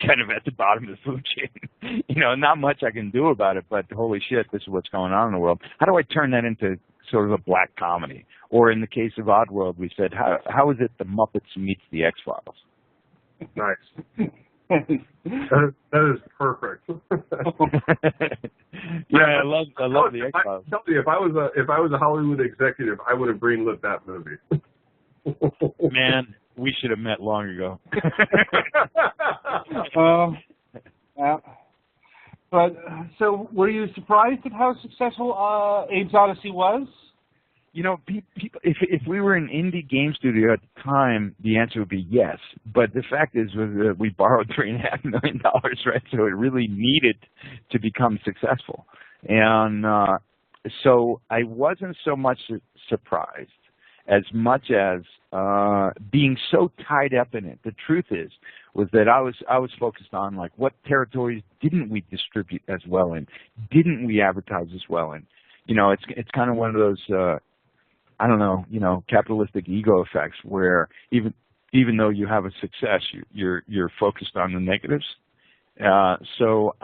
Speaker 1: kind of at the bottom of the food chain? Not much I can do about it, but holy shit, this is what's going on in the world. How do I turn that into sort of a black comedy? Or in the case of Oddworld, we said, how is it the Muppets meets the X-Files?
Speaker 3: Nice. that is perfect.
Speaker 1: Yeah, I love the X-Files.
Speaker 3: Tell me, if I was a Hollywood executive, I would have greenlit that movie.
Speaker 1: Man, we should have met long ago.
Speaker 4: But so, were you surprised at how successful Abe's Odyssey was?
Speaker 1: People, if we were an indie game studio at the time, the answer would be yes. But the fact is, we borrowed $3.5 million, right? So it really needed to become successful. And so I wasn't so much surprised as much as being so tied up in it. The truth was that I was focused on, like, what territories didn't we distribute as well in? Didn't we advertise as well in? It's kind of one of those capitalistic ego effects where even though you have a success, you're focused on the negatives. So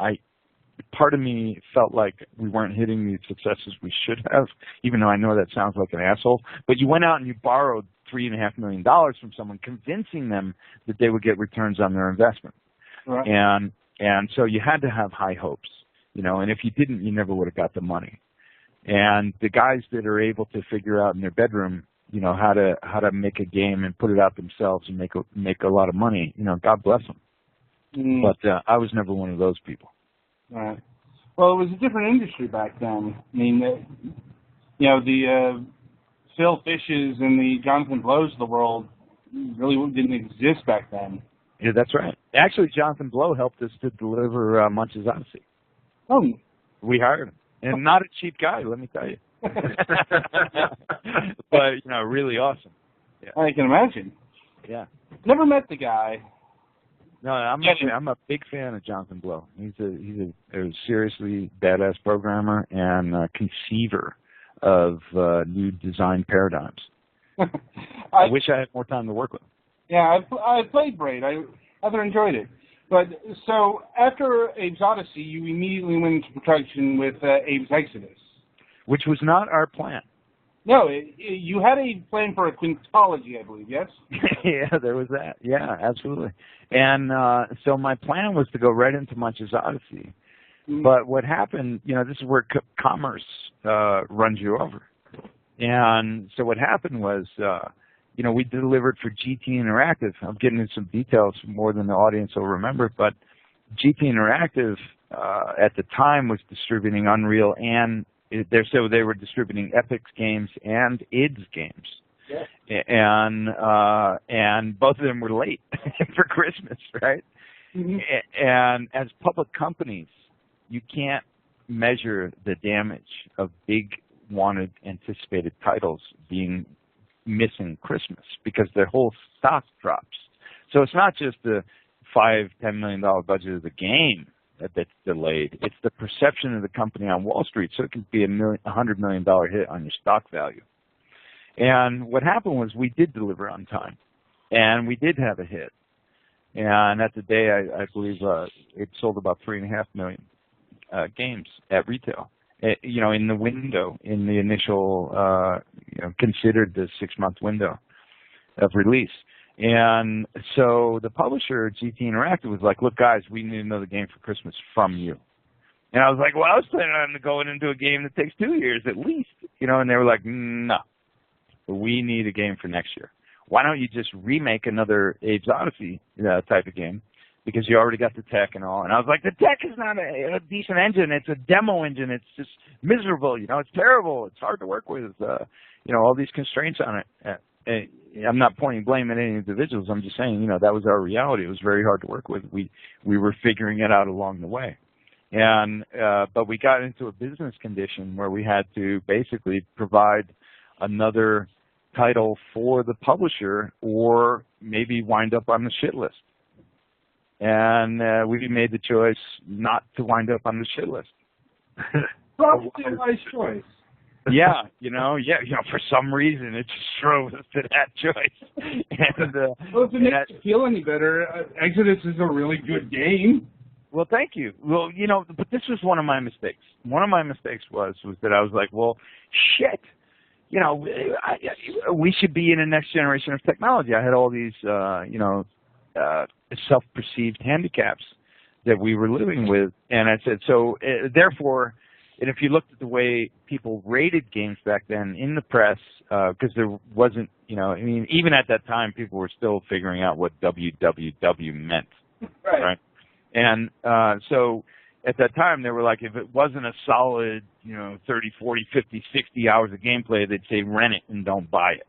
Speaker 1: part of me felt like we weren't hitting the successes we should have, even though I know that sounds like an asshole. But you went out and you borrowed $3.5 million from someone, convincing them that they would get returns on their investment.
Speaker 4: Right.
Speaker 1: And so you had to have high hopes, and if you didn't, you never would have got the money. And the guys that are able to figure out in their bedroom, how to make a game and put it out themselves and make a lot of money, God bless them. Mm. But I was never one of those people.
Speaker 4: Right. Well, it was a different industry back then. I mean, the Phil Fishes and the Jonathan Blows of the world really didn't exist back then.
Speaker 1: Yeah, that's right. Actually, Jonathan Blow helped us to deliver Munch's Odyssey.
Speaker 4: Oh.
Speaker 1: We hired him. And not a cheap guy, let me tell you. But, really awesome. Yeah.
Speaker 4: I can imagine.
Speaker 1: Yeah.
Speaker 4: Never met the guy.
Speaker 1: No, I'm a big fan of Jonathan Blow. He's a seriously badass programmer and conceiver of new design paradigms. I wish I had more time to work with him.
Speaker 4: Yeah, I played Braid. I rather enjoyed it. But so after Abe's Odyssey, you immediately went into production with Abe's Exodus,
Speaker 1: which was not our plan.
Speaker 4: No, you had a plan for a quintology, I believe. Yes.
Speaker 1: Yeah, there was that. Yeah, absolutely. And so my plan was to go right into Munch's Odyssey. Mm-hmm. But what happened? This is where commerce runs you over. And so what happened was. We delivered for GT Interactive. I'm getting into some details more than the audience will remember, but GT Interactive at the time was distributing Unreal and they were distributing Epic's games and id's games. Yeah. And both of them were late for Christmas, right? Mm-hmm. And as public companies, you can't measure the damage of big, wanted, anticipated titles being missing Christmas because their whole stock drops. So it's not just the $5-10 million budget of the game that's delayed. It's the perception of the company on Wall Street. So it can be $100 million hit on your stock value. And what happened was we did deliver on time, and we did have a hit. And at the day, I believe it sold about $3.5 million. games at retail. In the window, in the initial, considered the 6-month window of release. And so the publisher, GT Interactive, was like, look, guys, we need another game for Christmas from you. And I was like, well, I was planning on going into a game that takes 2 years at least, and they were like, no, we need a game for next year. Why don't you just remake another Abe's Odyssey type of game? Because you already got the tech and all. And I was like, the tech is not a decent engine. It's a demo engine. It's just miserable. It's terrible. It's hard to work with. All these constraints on it. I'm not pointing blame at any individuals. I'm just saying, that was our reality. It was very hard to work with. We were figuring it out along the way. And but we got into a business condition where we had to basically provide another title for the publisher or maybe wind up on the shit list. And we made the choice not to wind up on the shit list.
Speaker 4: Probably a wise choice.
Speaker 1: For some reason it just drove us to that choice. And
Speaker 4: well, if it makes you feel any better, Exodus is a really good game.
Speaker 1: Well, thank you. Well, but this was one of my mistakes. One of my mistakes was that I was like, well, shit. We should be in the next generation of technology. I had all these, self-perceived handicaps that we were living with, and I said, so therefore, and if you looked at the way people rated games back then in the press, because there wasn't, even at that time, people were still figuring out what WWW meant, right? And so at that time, they were like, if it wasn't a solid, 30, 40, 50, 60 hours of gameplay, they'd say rent it and don't buy it.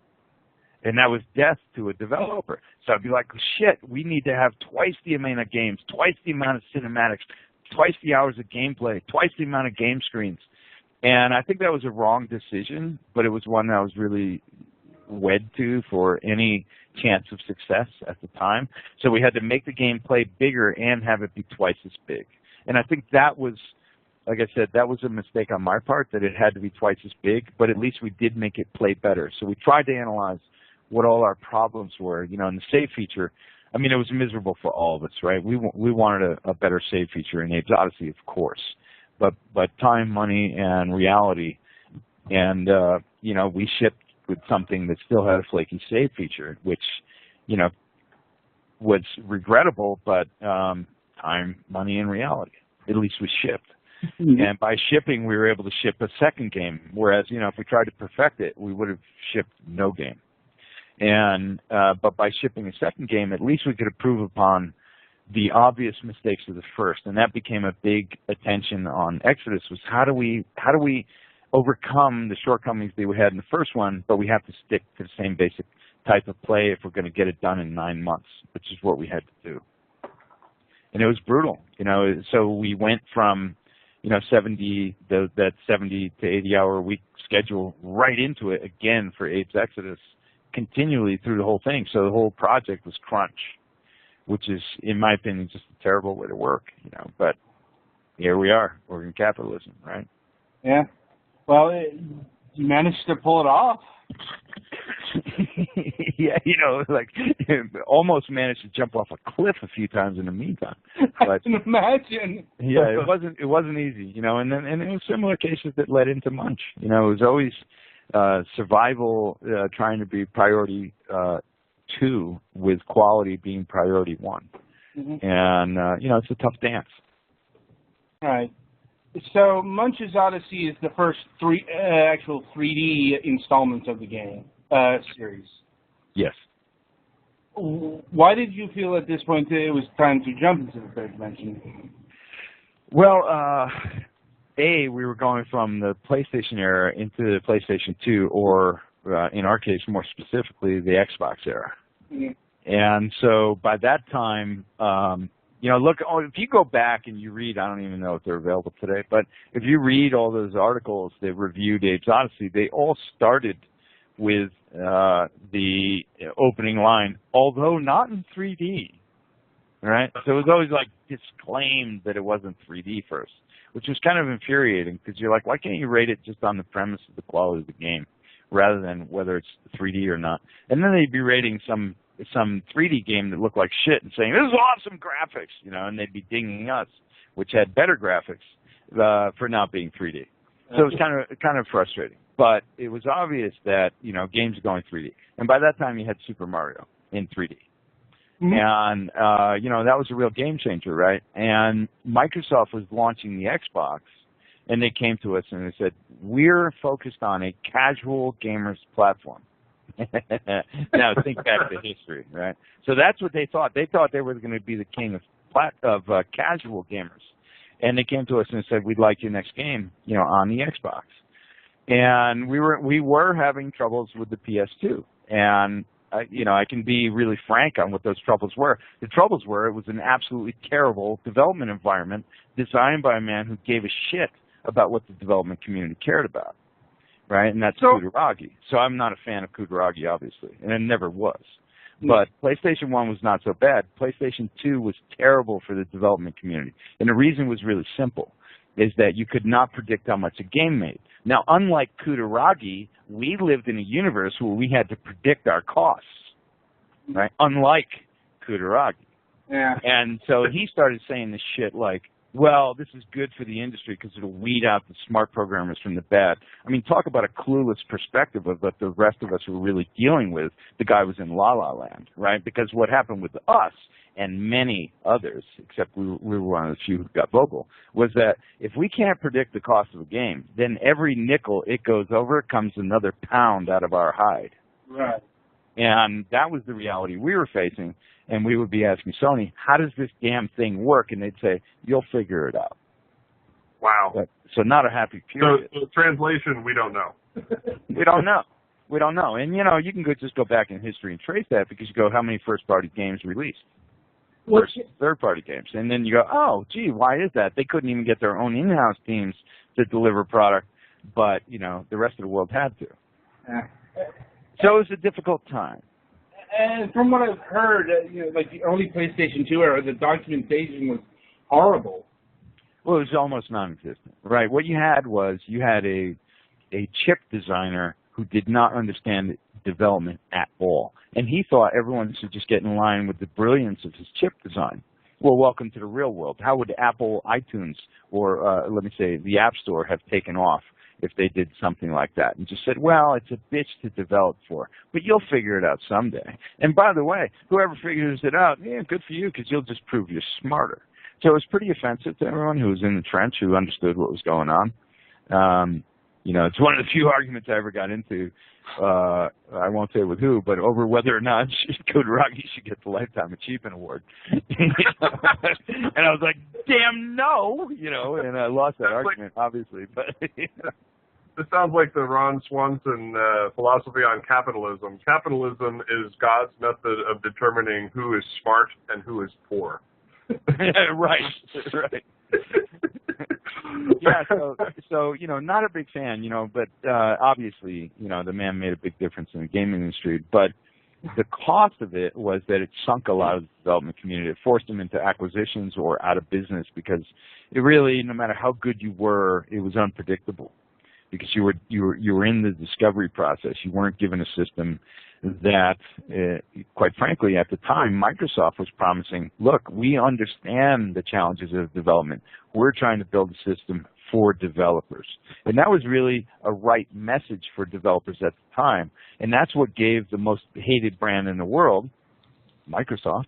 Speaker 1: And that was death to a developer. So I'd be like, shit, we need to have twice the amount of games, twice the amount of cinematics, twice the hours of gameplay, twice the amount of game screens. And I think that was a wrong decision, but it was one that I was really wed to for any chance of success at the time. So we had to make the gameplay bigger and have it be twice as big. And I think that was, like I said, that was a mistake on my part, that it had to be twice as big, but at least we did make it play better. So we tried to analyze what all our problems were, and the save feature, it was miserable for all of us, right? We wanted a better save feature in Abe's Odyssey, of course, but time, money, and reality, and, we shipped with something that still had a flaky save feature, which, was regrettable, but time, money, and reality, at least we shipped. Mm-hmm. And by shipping, we were able to ship a second game, whereas, if we tried to perfect it, we would have shipped no game. And but by shipping a second game, at least we could improve upon the obvious mistakes of the first, and that became a big attention on Exodus. Was how do we overcome the shortcomings that we had in the first one, but we have to stick to the same basic type of play if we're going to get it done in 9 months, which is what we had to do. And it was brutal, So we went from 70 to 80 hour a week schedule right into it again for Abe's Exodus, continually through the whole thing. So the whole project was crunch, which is, in my opinion, just a terrible way to work, But here we are. We're in capitalism, right?
Speaker 4: Yeah. Well, you managed to pull it off.
Speaker 1: Yeah, almost managed to jump off a cliff a few times in the meantime. But,
Speaker 4: I can imagine.
Speaker 1: Yeah, it wasn't easy, and it was similar cases that led into Munch. It was always survival trying to be priority 2 with quality being priority 1. Mm-hmm. And it's a tough dance.
Speaker 4: All right. So Munch's Odyssey is the first actual 3D installment of the game series.
Speaker 1: Yes.
Speaker 4: Why did you feel at this point that it was time to jump into the third dimension?
Speaker 1: Well, we were going from the PlayStation era into the PlayStation 2, or in our case, more specifically, the Xbox era. Mm-hmm. And so by that time, if you go back and you read, I don't even know if they're available today, but if you read all those articles that reviewed Abe's Odyssey, they all started with the opening line, although not in 3D, right? So it was always like disclaimed that it wasn't 3D first, which was kind of infuriating, because you're like, why can't you rate it just on the premise of the quality of the game rather than whether it's 3D or not? And then they'd be rating some 3D game that looked like shit and saying, this is awesome graphics, and they'd be dinging us, which had better graphics. for not being 3D. So it was kind of frustrating. But it was obvious that, games are going 3D. And by that time, you had Super Mario in 3D. Mm-hmm. And, that was a real game changer, right? And Microsoft was launching the Xbox, and they came to us and they said, we're focused on a casual gamers platform. Now, think back to history, right? So that's what they thought. They thought they were going to be the king of casual gamers. And they came to us and said, we'd like your next game, on the Xbox. And we were having troubles with the PS2. And, I can be really frank on what those troubles were. The troubles were it was an absolutely terrible development environment designed by a man who gave a shit about what the development community cared about, right? And that's Kutaragi. So I'm not a fan of Kutaragi, obviously, and I never was. But PlayStation 1 was not so bad. PlayStation 2 was terrible for the development community. And the reason was really simple, is that you could not predict how much a game made. Now, unlike Kutaragi, we lived in a universe where we had to predict our costs, right? Unlike Kutaragi.
Speaker 4: Yeah.
Speaker 1: And so he started saying this shit like, well, this is good for the industry because it'll weed out the smart programmers from the bad. I mean, talk about a clueless perspective of what the rest of us were really dealing with. The guy was in La La Land, right? Because what happened with us and many others, except we were one of the few who got vocal, was that if we can't predict the cost of a game, then every nickel it goes over comes another pound out of our hide.
Speaker 4: Right.
Speaker 1: And that was the reality we were facing. And we would be asking Sony, how does this damn thing work? And they'd say, you'll figure it out.
Speaker 3: Wow.
Speaker 1: So not a happy period.
Speaker 3: So translation, we don't know.
Speaker 1: We don't know. We don't know. And, you can just go back in history and trace that because you go, how many first-party games released? Third-party games. And then you go, oh, gee, why is that? They couldn't even get their own in-house teams to deliver product, but, the rest of the world had to. So it was a difficult time.
Speaker 4: And from what I've heard, like the early PlayStation 2 era, the documentation was horrible.
Speaker 1: Well, it was almost non-existent, right? What you had was a chip designer who did not understand development at all. And he thought everyone should just get in line with the brilliance of his chip design. Well, welcome to the real world. How would Apple iTunes or, let me say, the App Store have taken off if they did something like that and just said, well, it's a bitch to develop for, but you'll figure it out someday. And by the way, whoever figures it out, good for you because you'll just prove you're smarter. So it was pretty offensive to everyone who was in the trench who understood what was going on. It's one of the few arguments I ever got into. I won't say with who, but over whether or not Kutaragi should get the Lifetime Achievement Award. And I was like, damn no, and I lost that argument, obviously. But
Speaker 3: This sounds like the Ron Swanson philosophy on capitalism. Capitalism is God's method of determining who is smart and who is poor.
Speaker 1: Right. Yeah, so not a big fan, but obviously, the man made a big difference in the gaming industry. But the cost of it was that it sunk a lot of the development community. It forced them into acquisitions or out of business because it really, no matter how good you were, it was unpredictable because you were in the discovery process. You weren't given a system that, quite frankly, at the time, Microsoft was promising, look, we understand the challenges of development. We're trying to build a system for developers. And that was really a right message for developers at the time. And that's what gave the most hated brand in the world, Microsoft,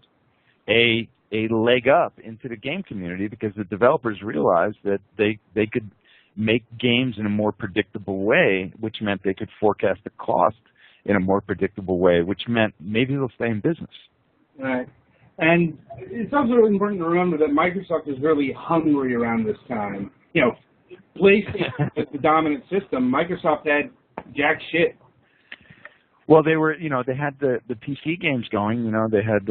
Speaker 1: a leg up into the game community because the developers realized that they could make games in a more predictable way, which meant they could forecast the cost in a more predictable way, which meant maybe they'll stay in business.
Speaker 4: Right. And it's also important to remember that Microsoft was really hungry around this time. PlayStation was the dominant system. Microsoft had jack shit.
Speaker 1: Well, they were, they had the PC games going. They had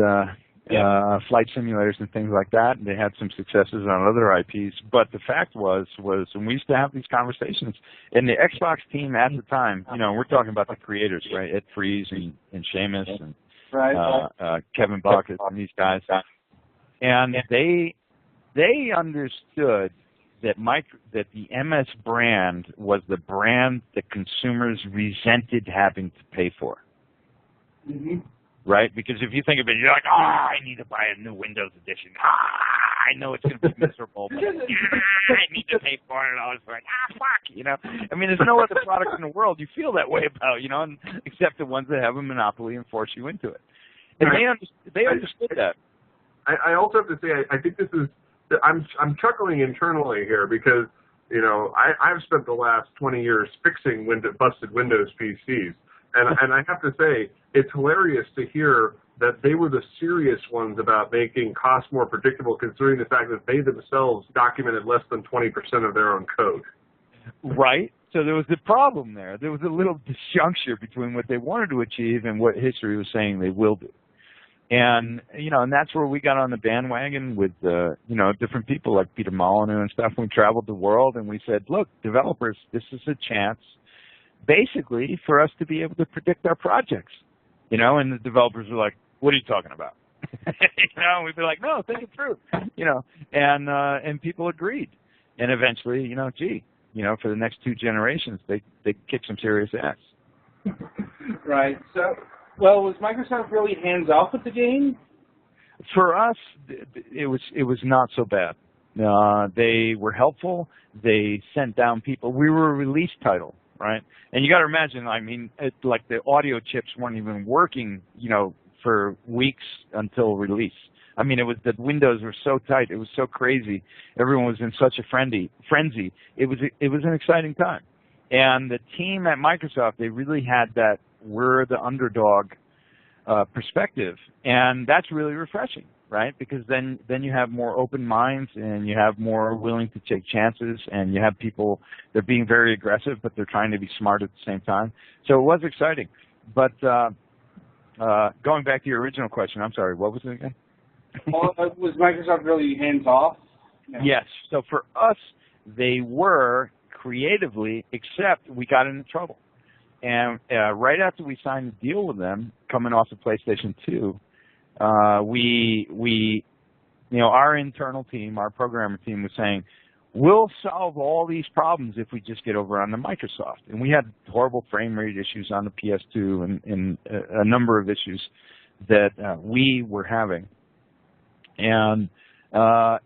Speaker 1: flight simulators and things like that. And they had some successes on other IPs. But the fact was, and we used to have these conversations, and the Xbox team at the time, we're talking about the creators, right? Ed Freeze and Seamus and Kevin Bucket and these guys. And they understood that the MS brand was the brand that consumers resented having to pay for. Mm-hmm. Right? Because if you think of it, you're like, I need to buy a new Windows edition. I know it's going to be miserable, but I need to pay $400 for it. Fuck, you know. I mean, there's no other product in the world you feel that way about, you know, except the ones that have a monopoly and force you into it. And they understood that.
Speaker 3: I also have to say, I think this is, I'm chuckling internally here because, you know, I've spent the last 20 years fixing busted Windows PCs. And I have to say, it's hilarious to hear that they were the serious ones about making costs more predictable, considering the fact that they themselves documented less than 20% of their own code.
Speaker 1: Right. So there was a problem there. There was a little disjuncture between what they wanted to achieve and what history was saying they will do. And, you know, and that's where we got on the bandwagon with, you know, different people like Peter Molyneux and stuff. We traveled the world and we said, look, developers, this is a chance basically for us to be able to predict our projects, you know, and the developers were like, what are you talking about? You know, and we'd be like, no, think it through, you know, and people agreed. And eventually, you know, gee, you know, for the next 2 generations, they kicked some serious ass.
Speaker 4: Right. So, well, was Microsoft really hands off with the game?
Speaker 1: For us, it was not so bad. They were helpful. They sent down people. We were a release title, right? And you got to imagine, I mean, like the audio chips weren't even working, you know, for weeks until release. I mean, it was the windows were so tight. It was so crazy. Everyone was in such a frenzy. It was an exciting time. And the team at Microsoft, they really had that we're the underdog perspective, and that's really refreshing, right? Because then you have more open minds, and you have more willing to take chances, and you have people, they're being very aggressive, but they're trying to be smart at the same time. So it was exciting. But going back to your original question, I'm sorry, what was it again?
Speaker 4: Well, was Microsoft really hands off? No.
Speaker 1: Yes. So for us, they were creatively, except we got into trouble. And right after we signed the deal with them, coming off of PlayStation 2, we, you know, our internal team, our programmer team was saying, we'll solve all these problems if we just get over on the Microsoft. And we had horrible frame rate issues on the PS2 and a number of issues that we were having. And then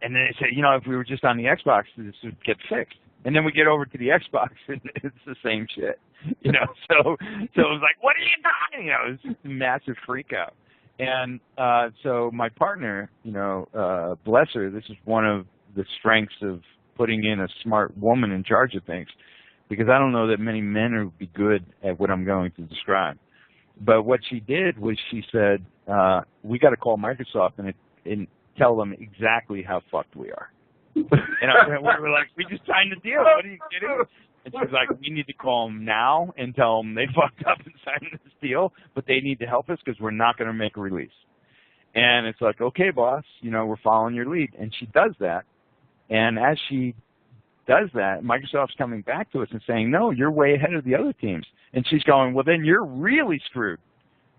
Speaker 1: they said, you know, if we were just on the Xbox, this would get fixed. And then we get over to the Xbox, and it's the same shit, you know. So it was like, what are you talking? You know, it was just a massive freak out. And so my partner, you know, bless her, this is one of the strengths of putting in a smart woman in charge of things, because I don't know that many men would be good at what I'm going to describe. But what she did was she said, we got to call Microsoft and tell them exactly how fucked we are. And we were like, we just signed the deal. What are you kidding? And she's like, we need to call them now and tell them they fucked up and signed this deal, but they need to help us because we're not going to make a release. And it's like, okay, boss, you know, we're following your lead. And she does that. And as she does that, Microsoft's coming back to us and saying, no, you're way ahead of the other teams. And she's going, well, then you're really screwed,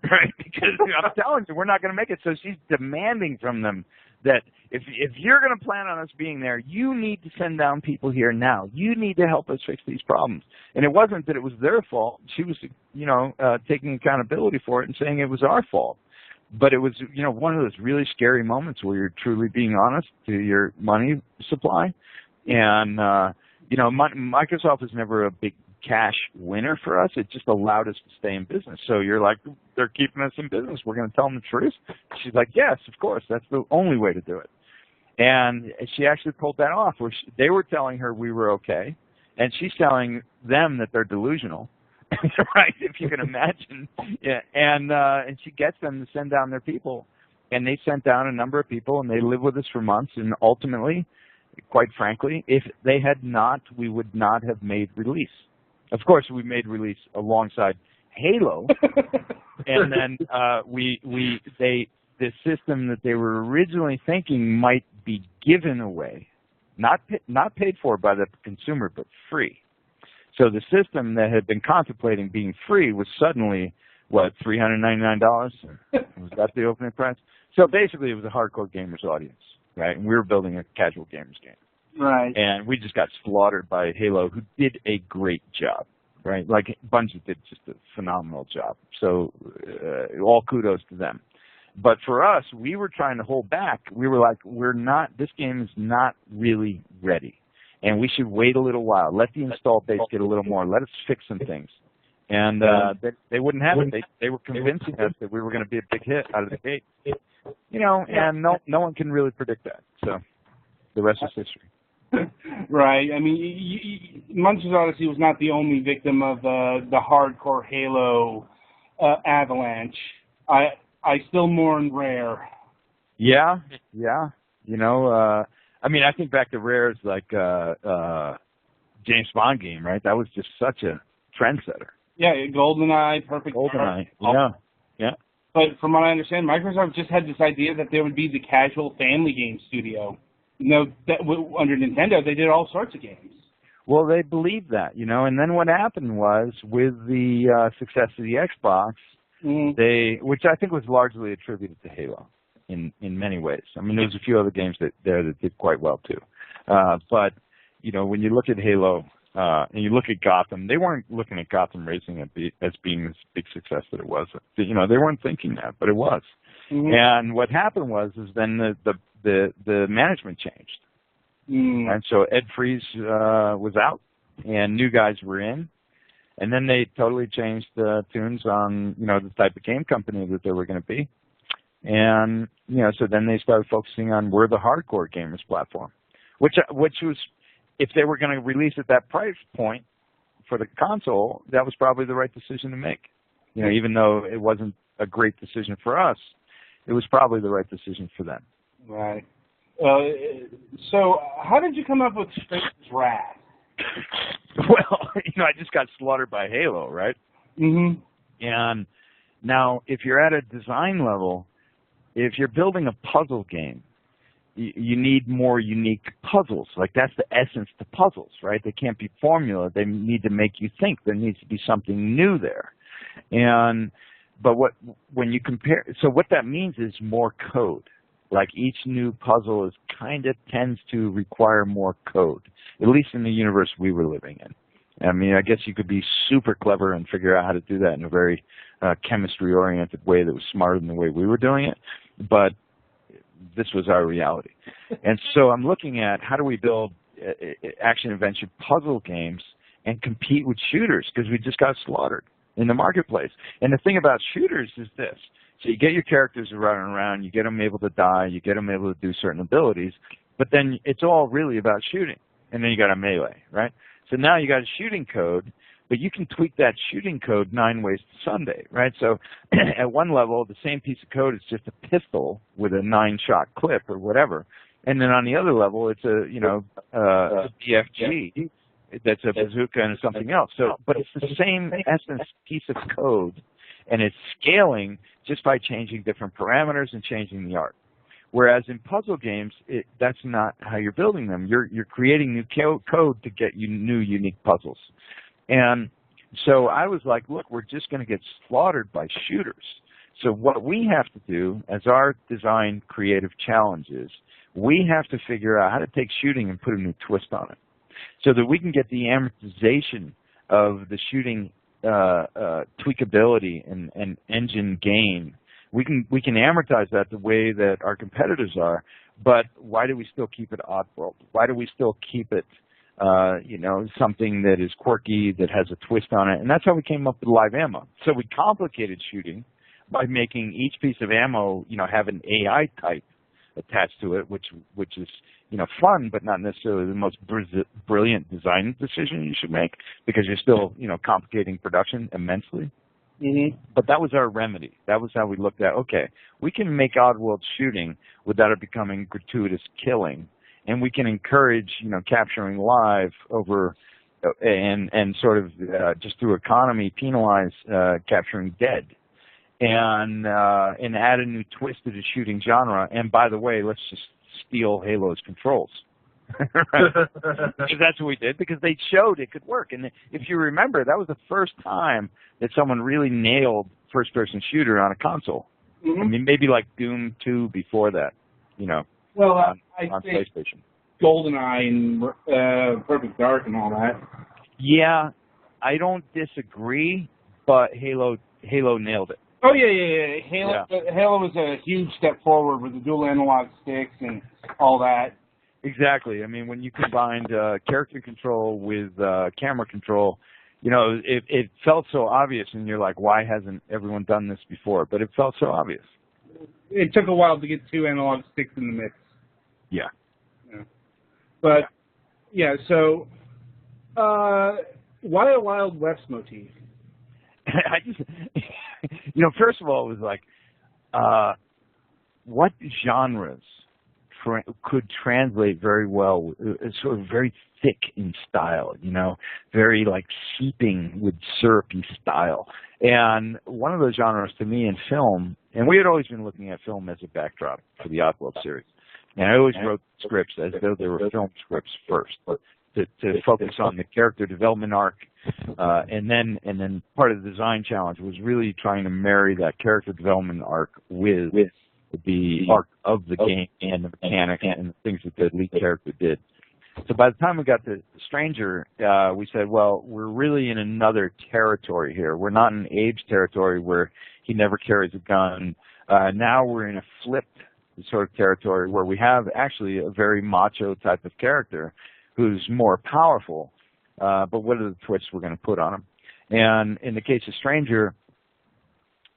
Speaker 1: right? Because I'm telling you, we're not going to make it. So she's demanding from them that if you're going to plan on us being there, you need to send down people here now. You need to help us fix these problems. And it wasn't that it was their fault. She was, you know, taking accountability for it and saying it was our fault. But it was, you know, one of those really scary moments where you're truly being honest to your money supply. And, you know, Microsoft was never a big cash winner for us. It just allowed us to stay in business. So you're like, they're keeping us in business. We're going to tell them the truth. She's like, yes, of course. That's the only way to do it. And she actually pulled that off. Where they were telling her we were okay, and she's telling them that they're delusional. Right, if you can imagine. Yeah, and she gets them to send down their people, and they sent down a number of people, and they lived with us for months. And ultimately, quite frankly, if they had not, we would not have made release. Of course, we made release alongside Halo, and then the system that they were originally thinking might be given away, not paid for by the consumer, but free. So the system that had been contemplating being free was suddenly, what, $399? Was that the opening price? So basically, it was a hardcore gamers audience, right? And we were building a casual gamers game.
Speaker 4: Right.
Speaker 1: And we just got slaughtered by Halo, who did a great job, right? Like Bungie did just a phenomenal job. So all kudos to them. But for us, we were trying to hold back. We were like, this game is not really ready. And we should wait a little while. Let the install base get a little more. Let us fix some things. And they wouldn't have it. They were convincing us that we were going to be a big hit out of the gate. And no one can really predict that. So the rest is history.
Speaker 4: Right. I mean, Munch's Odyssey was not the only victim of the hardcore Halo avalanche. I still mourn Rare.
Speaker 1: Yeah. I think back to Rare's James Bond game, right? That was just such a trendsetter.
Speaker 4: Yeah, GoldenEye, Perfect
Speaker 1: GoldenEye, yeah.
Speaker 4: But from what I understand, Microsoft just had this idea that there would be the casual family game studio. Under Nintendo, they did all sorts of games.
Speaker 1: Well, they believed that, and then what happened was with the success of the Xbox, which I think was largely attributed to Halo in many ways. I mean, there's a few other games that did quite well too. But, when you look at Halo and you look at Gotham, they weren't looking at Gotham Racing as being this big success that it was. They weren't thinking that, but it was. And what happened was then the management changed. And so Ed Freeze was out and new guys were in. And then they totally changed the tunes on, the type of game company that they were going to be. And, so then they started focusing on we're the hardcore gamers platform, which was, if they were going to release at that price point for the console, that was probably the right decision to make. Even though it wasn't a great decision for us, it was probably the right decision for them.
Speaker 4: Right. So how did you come up with Space's Wrath?
Speaker 1: Well, I just got slaughtered by Halo, right?
Speaker 4: Mm-hmm.
Speaker 1: And now, if you're at a design level, if you're building a puzzle game, you need more unique puzzles. Like, that's the essence to puzzles, right? They can't be formula. They need to make you think. There needs to be something new there. But when you compare, so what that means is more code. Like, each new puzzle tends to require more code, at least in the universe we were living in. I mean, I guess you could be super clever and figure out how to do that in a very chemistry-oriented way that was smarter than the way we were doing it, but this was our reality. And so I'm looking at how do we build action-adventure puzzle games and compete with shooters, because we just got slaughtered in the marketplace. And the thing about shooters is this. So you get your characters running around, you get them able to die, you get them able to do certain abilities, but then it's all really about shooting. And then you got a melee, right? So now you got a shooting code, but you can tweak that shooting code 9 ways to Sunday, right? So at one level, the same piece of code is just a pistol with a 9-shot clip or whatever. And then on the other level, it's a BFG that's a bazooka and something else. So, but it's the same essence piece of code, and it's scaling just by changing different parameters and changing the art. Whereas in puzzle games, that's not how you're building them. You're creating new code to get you new unique puzzles. And so I was like, look, we're just going to get slaughtered by shooters. So what we have to do as our design creative challenge is we have to figure out how to take shooting and put a new twist on it so that we can get the amortization of the shooting tweakability and engine gain. We can amortize that the way that our competitors are, but why do we still keep it Oddworld? Why do we still keep it something that is quirky, that has a twist on it? And that's how we came up with live ammo. So we complicated shooting by making each piece of ammo, have an AI type attached to it, which is, fun, but not necessarily the most brilliant design decision you should make, because you're still, complicating production immensely.
Speaker 4: Mm-hmm.
Speaker 1: But that was our remedy. That was how we looked at, okay, we can make Oddworld shooting without it becoming gratuitous killing, and we can encourage, capturing live over and sort of just through economy penalize capturing dead, and add a new twist to the shooting genre. And by the way, let's just steal Halo's controls. Because that's what we did, because they showed it could work. And if you remember, that was the first time that someone really nailed first-person shooter on a console.
Speaker 4: Mm-hmm.
Speaker 1: I mean, maybe like Doom 2 before that,
Speaker 4: well,
Speaker 1: on
Speaker 4: I think
Speaker 1: PlayStation.
Speaker 4: GoldenEye and Perfect Dark and all that.
Speaker 1: Yeah, I don't disagree, but Halo nailed it.
Speaker 4: Oh yeah. Halo was a huge step forward with the dual analog sticks and all that.
Speaker 1: Exactly. I mean, when you combined character control with camera control, you know, it felt so obvious, and you're like, why hasn't everyone done this before? But it felt so obvious.
Speaker 4: It took a while to get 2 analog sticks in the mix.
Speaker 1: Yeah.
Speaker 4: But so why a Wild West motif?
Speaker 1: I just, you know, first of all, it was like, what genres could translate very well, sort of very thick in style, you know, very like seeping with syrupy style. And one of those genres to me in film, and we had always been looking at film as a backdrop for the Oddworld series. And I always wrote scripts as though they were film scripts first, to focus on the character development arc, and then part of the design challenge was really trying to marry that character development arc with the arc of the game and the mechanics and the things that the lead character did. So by the time we got to Stranger, we said, well, we're really in another territory here. We're not in Abe's territory where he never carries a gun. Now we're in a flipped sort of territory where we have actually a very macho type of character who's more powerful, but what are the twists we're going to put on him? And in the case of Stranger,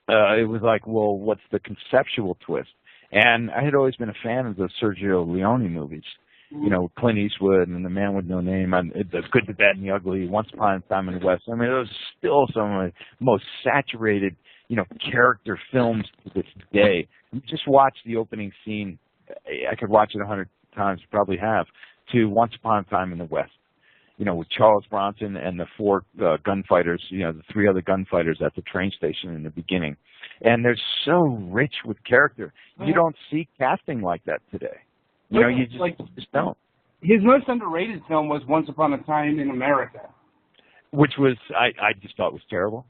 Speaker 1: it was like, well, what's the conceptual twist? And I had always been a fan of the Sergio Leone movies, you know, Clint Eastwood and The Man with No Name, and The Good, the Bad, and the Ugly, Once Upon a Time in the West. I mean, those are still some of the most saturated, you know, character films to this day. You just watch the opening scene. I could watch it 100 times, probably have, to Once Upon a Time in the West. You know, with Charles Bronson and the 4 gunfighters, you know, the 3 other gunfighters at the train station in the beginning. And they're so rich with character. You don't see casting like that today. You know, you just don't.
Speaker 4: His most underrated film was Once Upon a Time in America.
Speaker 1: Which was, I just thought was terrible.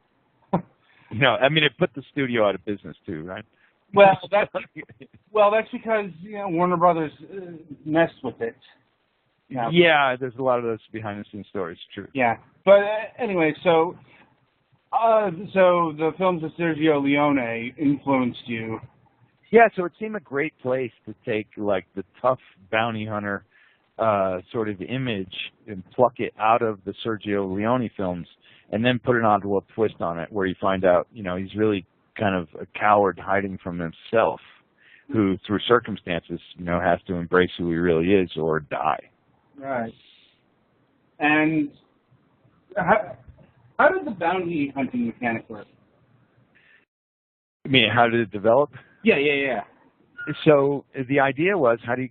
Speaker 1: You know, I mean, it put the studio out of business too, right?
Speaker 4: Well, that's because, you know, Warner Brothers messed with it. Yeah.
Speaker 1: Yeah, there's a lot of those behind-the-scenes stories. True.
Speaker 4: Yeah, but anyway, so the films of Sergio Leone influenced you.
Speaker 1: Yeah, so it seemed a great place to take like the tough bounty hunter sort of image and pluck it out of the Sergio Leone films, and then put an Oddworld twist on it, where you find out, you know, he's really kind of a coward hiding from himself, who through circumstances, you know, has to embrace who he really is or die.
Speaker 4: Right. And how did the bounty hunting mechanic work?
Speaker 1: I mean, how did it develop?
Speaker 4: Yeah.
Speaker 1: So the idea was, how do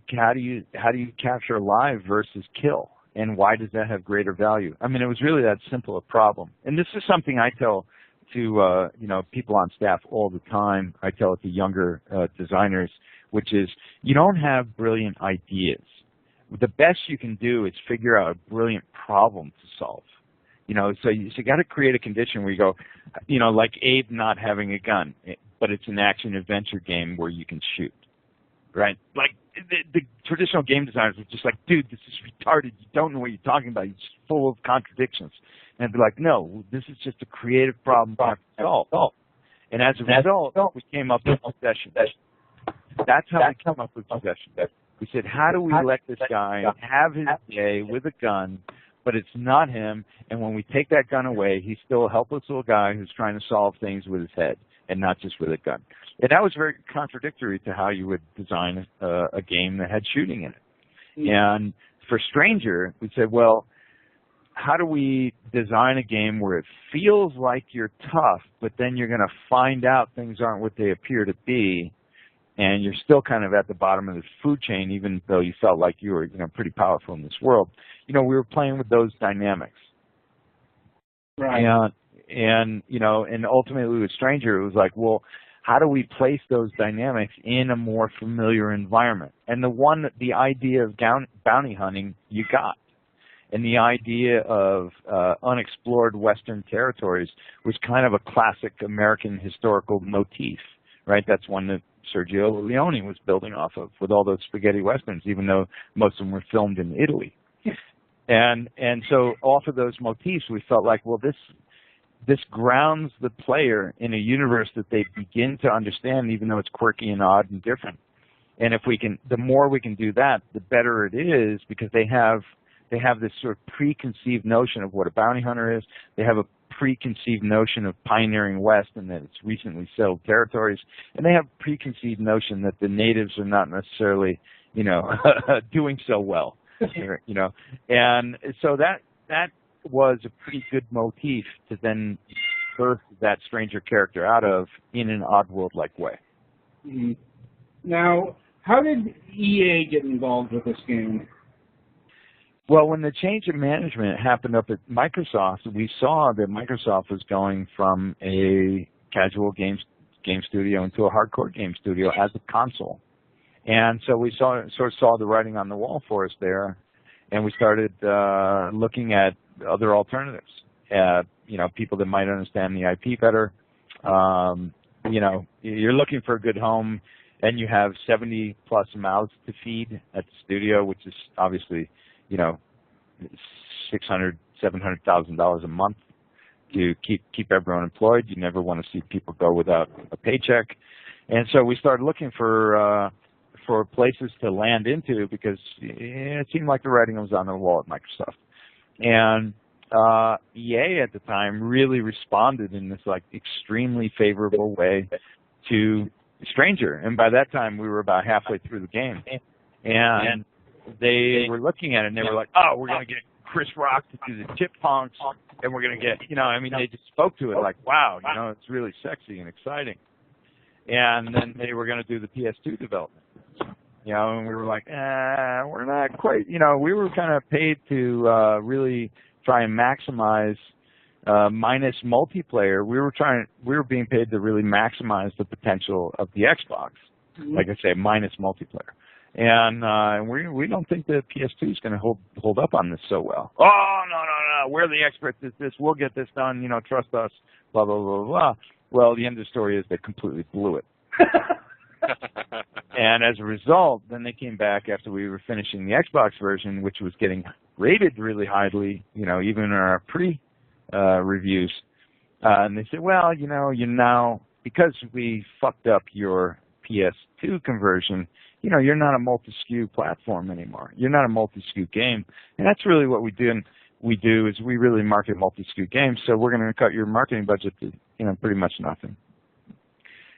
Speaker 1: you capture live versus kill, and why does that have greater value? I mean, it was really that simple a problem. And this is something I tell to you know, people on staff all the time. I tell it to younger designers, which is, you don't have brilliant ideas. The best you can do is figure out a brilliant problem to solve. You know, so you got to create a condition where you go, you know, like Abe not having a gun, but it's an action-adventure game where you can shoot, right? Like, the traditional game designers were just like, dude, this is retarded. You don't know what you're talking about. You're just full of contradictions. And I'd be like, no, this is just a creative problem to solve. And as a result, we came up with Possession. That's how we came up with Possession. We said, how do we let this guy have his day with a gun, but it's not him, and when we take that gun away, he's still a helpless little guy who's trying to solve things with his head and not just with a gun. And that was very contradictory to how you would design a game that had shooting in it. And for Stranger, we said, well, how do we design a game where it feels like you're tough, but then you're going to find out things aren't what they appear to be, and you're still kind of at the bottom of the food chain, even though you felt like you were, you know, pretty powerful in this world. You know, we were playing with those dynamics.
Speaker 4: Right.
Speaker 1: And you know, and ultimately with Stranger, it was like, well, how do we place those dynamics in a more familiar environment? And the idea of bounty hunting, you got. And the idea of unexplored Western territories was kind of a classic American historical motif, right? That's one that Sergio Leone was building off of with all those spaghetti westerns, even though most of them were filmed in Italy. And so off of those motifs, we felt like, well, this this grounds the player in a universe that they begin to understand, even though it's quirky and odd and different. And if we can, the more we can do that, the better it is, because they have this sort of preconceived notion of what a bounty hunter is. They have a preconceived notion of pioneering West and that it's recently settled territories, and they have a preconceived notion that the natives are not necessarily, doing so well, and so that was a pretty good motif to then birth that stranger character out of in an Oddworld-like way.
Speaker 4: Mm-hmm. Now, how did EA get involved with this game?
Speaker 1: Well, when the change of management happened up at Microsoft, we saw that Microsoft was going from a casual game studio into a hardcore game studio as a console. And so we sort of saw the writing on the wall for us there, and we started looking at other alternatives. People that might understand the IP better. You're looking for a good home, and you have 70 plus mouths to feed at the studio, which is obviously, $600,000-$700,000 a month to keep everyone employed. You never want to see people go without a paycheck, and so we started looking for places to land into, because it seemed like the writing was on the wall at Microsoft. And EA at the time really responded in this extremely favorable way to Stranger, and by that time we were about halfway through the game, and they were looking at it and they were like, "Oh, we're going to get Chris Rock to do the chip punks, and we're going to get," they just spoke to it like, "Wow, it's really sexy and exciting." And then they were going to do the PS2 development, and we were like, we're not quite, we were kind of paid to really try and maximize minus multiplayer. We were being paid to really maximize the potential of the Xbox, like I say, minus multiplayer. And we don't think the PS2 is going to hold up on this so well. Oh, no, we're the experts at this. We'll get this done. Trust us. Blah blah blah blah. Well, the end of the story is they completely blew it. And as a result, then they came back after we were finishing the Xbox version, which was getting rated really highly, even in our pre-reviews. And they said, well, now, because we fucked up your PS2 conversion, you're not a multi-SKU platform anymore. You're not a multi-SKU game. And that's really what we do is we really market multi-SKU games, so we're going to cut your marketing budget to, pretty much nothing.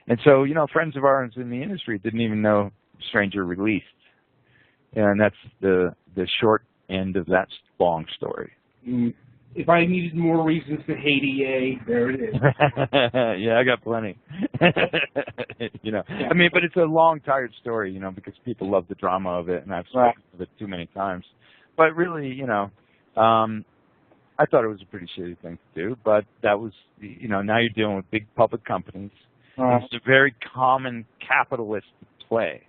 Speaker 1: And so, friends of ours in the industry didn't even know Stranger released. And that's the short end of that long story.
Speaker 4: If I needed more reasons to hate EA, there it is.
Speaker 1: Yeah, I got plenty. But it's a long, tired story, because people love the drama of it, and I've spoken of it too many times. But really, I thought it was a pretty shitty thing to do, but that was, now you're dealing with big public companies. It's a very common capitalist play,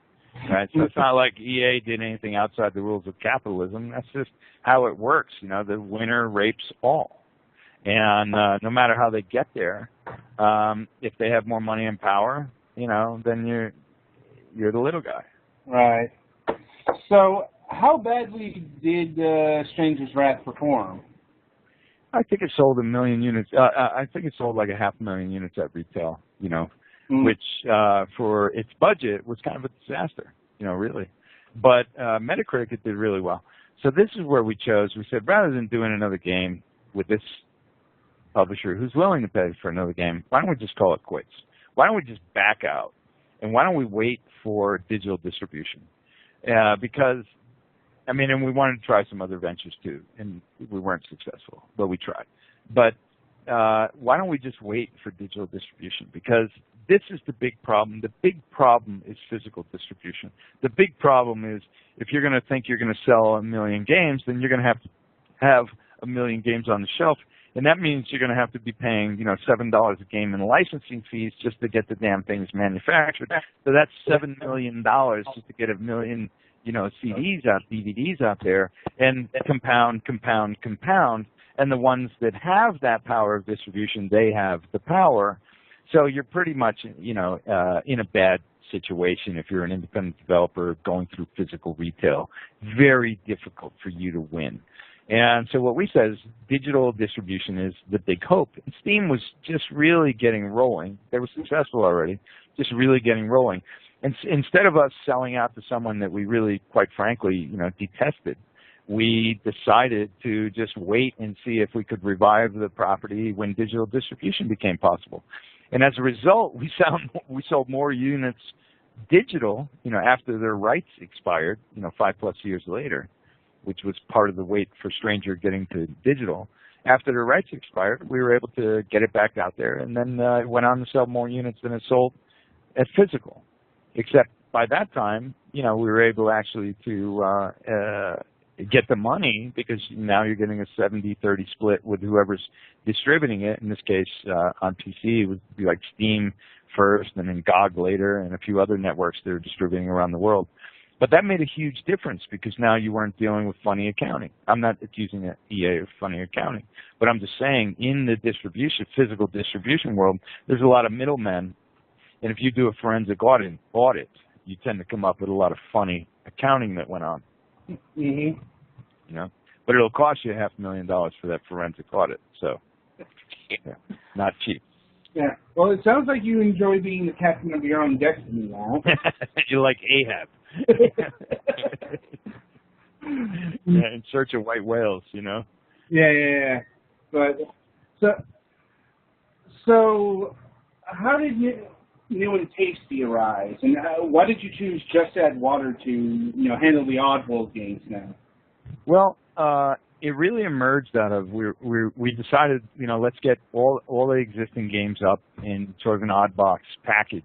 Speaker 1: right? So it's not like EA did anything outside the rules of capitalism. That's just how it works. The winner rapes all. And no matter how they get there, if they have more money and power, then you're the little guy.
Speaker 4: Right. So how badly did Stranger's Wrath perform?
Speaker 1: I think it sold 1 million units. I think it sold like 500,000 units at retail, which for its budget was kind of a disaster, really. But Metacritic, it did really well. So this is where we chose. We said, rather than doing another game with this publisher who's willing to pay for another game, why don't we just call it quits? Why don't we just back out? And why don't we wait for digital distribution? Because, and we wanted to try some other ventures too, and we weren't successful, but we tried. But why don't we just wait for digital distribution? Because this is the big problem. The big problem is physical distribution. The big problem is if you're going to think you're going to sell 1 million games, then you're going to have 1 million games on the shelf, and that means you're going to have to be paying, $7 a game in licensing fees just to get the damn things manufactured. So that's $7 million just to get 1 million, DVDs out there, and compound. And the ones that have that power of distribution, they have the power. So you're pretty much, in a bad situation if you're an independent developer going through physical retail. Very difficult for you to win. And so what we said is digital distribution is the big hope. And Steam was just really getting rolling. They were successful already, just really getting rolling. And instead of us selling out to someone that we really, quite frankly, detested, we decided to just wait and see if we could revive the property when digital distribution became possible. And as a result, we sold more units digital, after their rights expired, 5+ years later, which was part of the wait for Stranger getting to digital. After their rights expired, we were able to get it back out there, and then it went on to sell more units than it sold at physical. Except by that time, we were able actually to get the money, because now you're getting a 70-30 split with whoever's distributing it. In this case, on PC, it would be like Steam first, and then GOG later, and a few other networks that are distributing around the world. But that made a huge difference, because now you weren't dealing with funny accounting. I'm not accusing EA of funny accounting, but I'm just saying in the physical distribution world, there's a lot of middlemen, and if you do a forensic audit, you tend to come up with a lot of funny accounting that went on.
Speaker 4: Mm-hmm.
Speaker 1: But it'll cost you $500,000 for that forensic audit, so not cheap.
Speaker 4: Yeah. Well, it sounds like you enjoy being the captain of your own destiny now.
Speaker 1: You're like Ahab. In search of white whales,
Speaker 4: Yeah. But so how did New and Tasty arise, and why did you choose Just Add Water to handle the Oddworld games now?
Speaker 1: Well, it really emerged out of we decided let's get all the existing games up in sort of an odd box package,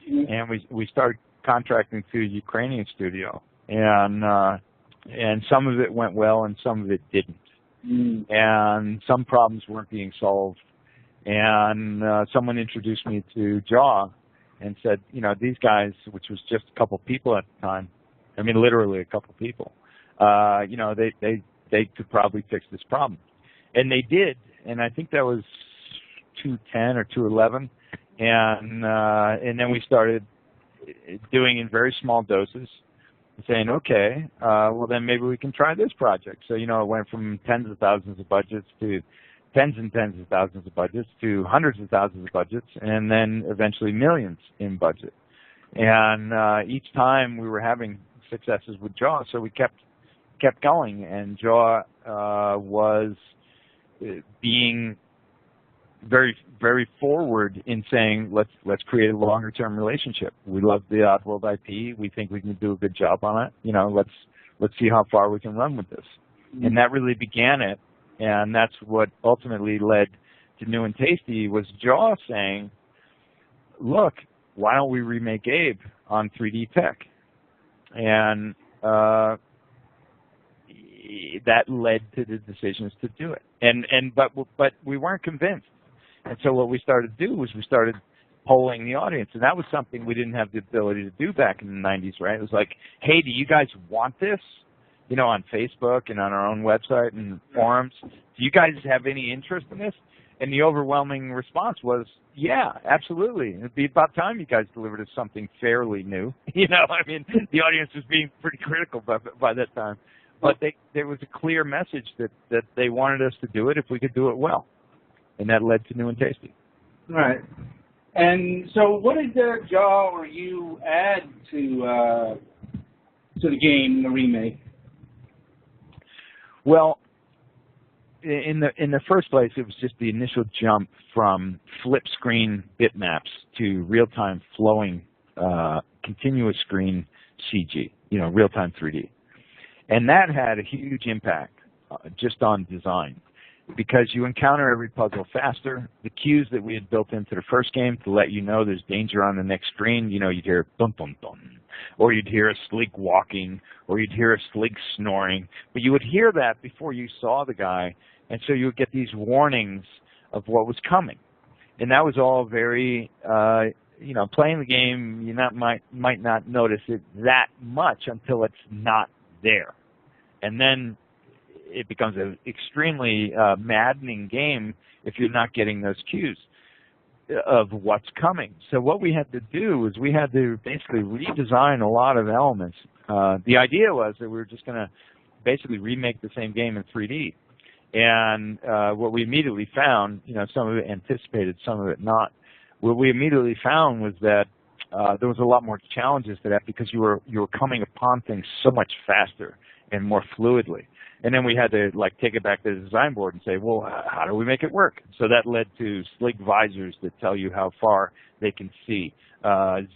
Speaker 1: and we started contracting through a Ukrainian studio, and some of it went well and some of it didn't, and some problems weren't being solved, and someone introduced me to Jaw and said, these guys, which was just a couple people at the time, I mean literally a couple people, they could probably fix this problem. And they did, and I think that was 210 or 211, and then we started doing in very small doses, saying, okay, well then maybe we can try this project. So, it went from tens of thousands of budgets to tens and tens of thousands of budgets to hundreds of thousands of budgets, and then eventually millions in budget. And each time we were having successes with Jaw, so we kept going, and Jaw was being very, very forward in saying, let's create a longer term relationship. We love the Oddworld IP. We think we can do a good job on it. Let's see how far we can run with this. And that really began it, and that's what ultimately led to New and Tasty, was Jaw saying, look, why don't we remake Abe on 3D tech? And that led to the decisions to do it. But we weren't convinced. And so what we started to do was we started polling the audience, and that was something we didn't have the ability to do back in the 90s, right? It was like, hey, do you guys want this? On Facebook and on our own website and forums, do you guys have any interest in this? And the overwhelming response was, yeah, absolutely. It'd be about time you guys delivered us something fairly new. The audience was being pretty critical by that time. But there was a clear message that they wanted us to do it if we could do it well. And that led to New and Tasty.
Speaker 4: Right. And so what did Jaw or you add to the game, the remake?
Speaker 1: Well, in the first place, it was just the initial jump from flip screen bitmaps to real-time flowing continuous screen CG, real-time 3D. And that had a huge impact just on design, because you encounter every puzzle faster. The cues that we had built into the first game to let you know there's danger on the next screen, you'd hear dun dun dun, or you'd hear a sleek walking, or you'd hear a sleek snoring. But you would hear that before you saw the guy, and so you would get these warnings of what was coming. And that was all very, playing the game, you might not notice it that much until it's not there. And then it becomes an extremely maddening game if you're not getting those cues of what's coming. So what we had to do is we had to basically redesign a lot of elements. The idea was that we were just going to basically remake the same game in 3D. And what we immediately found, some of it anticipated, some of it not. What we immediately found was that there was a lot more challenges to that because you were coming upon things so much faster and more fluidly. And then we had to take it back to the design board and say, well, how do we make it work? So that led to slick visors that tell you how far they can see.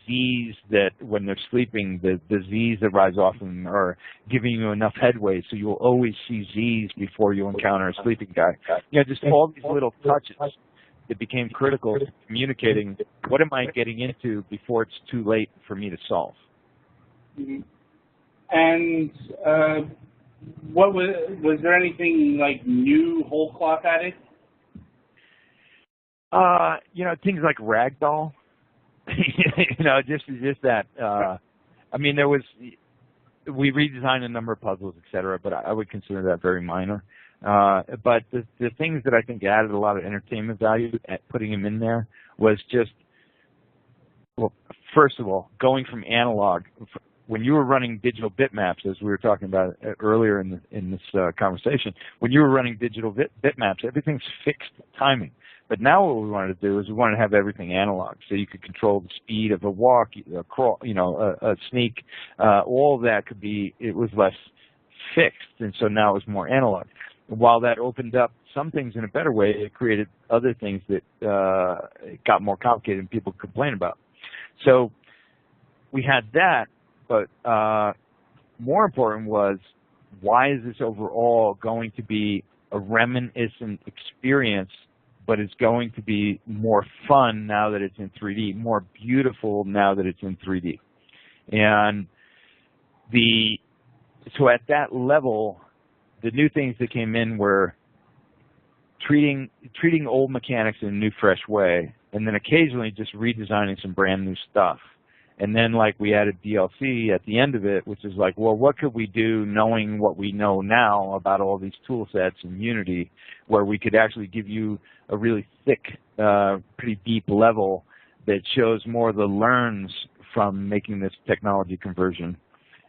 Speaker 1: Z's that when they're sleeping, the Z's that rise off them are giving you enough headway so you'll always see Z's before you encounter a sleeping guy. Just all these little touches that became critical to communicating what am I getting into before it's too late for me to solve.
Speaker 4: Mm-hmm. And was there anything new whole cloth added?
Speaker 1: Things like ragdoll. just that. We redesigned a number of puzzles, etc., but I would consider that very minor. But the things that I think added a lot of entertainment value at putting them in there was just, well, first of all, going from analog. When you were running digital bitmaps, as we were talking about earlier in this conversation, when you were running digital bitmaps, everything's fixed timing. But now what we wanted to do is we wanted to have everything analog, so you could control the speed of a walk, a crawl, a sneak. All of that it was less fixed, and so now it was more analog. While that opened up some things in a better way, it created other things that got more complicated and people complain about. So we had that, but more important was, why is this overall going to be a reminiscent experience, but it's going to be more fun now that it's in 3D, more beautiful now that it's in 3D. And so at that level, the new things that came in were treating old mechanics in a new, fresh way, and then occasionally just redesigning some brand new stuff. And then we added DLC at the end of it, which is well, what could we do knowing what we know now about all these tool sets in Unity, where we could actually give you a really thick, pretty deep level that shows more of the learns from making this technology conversion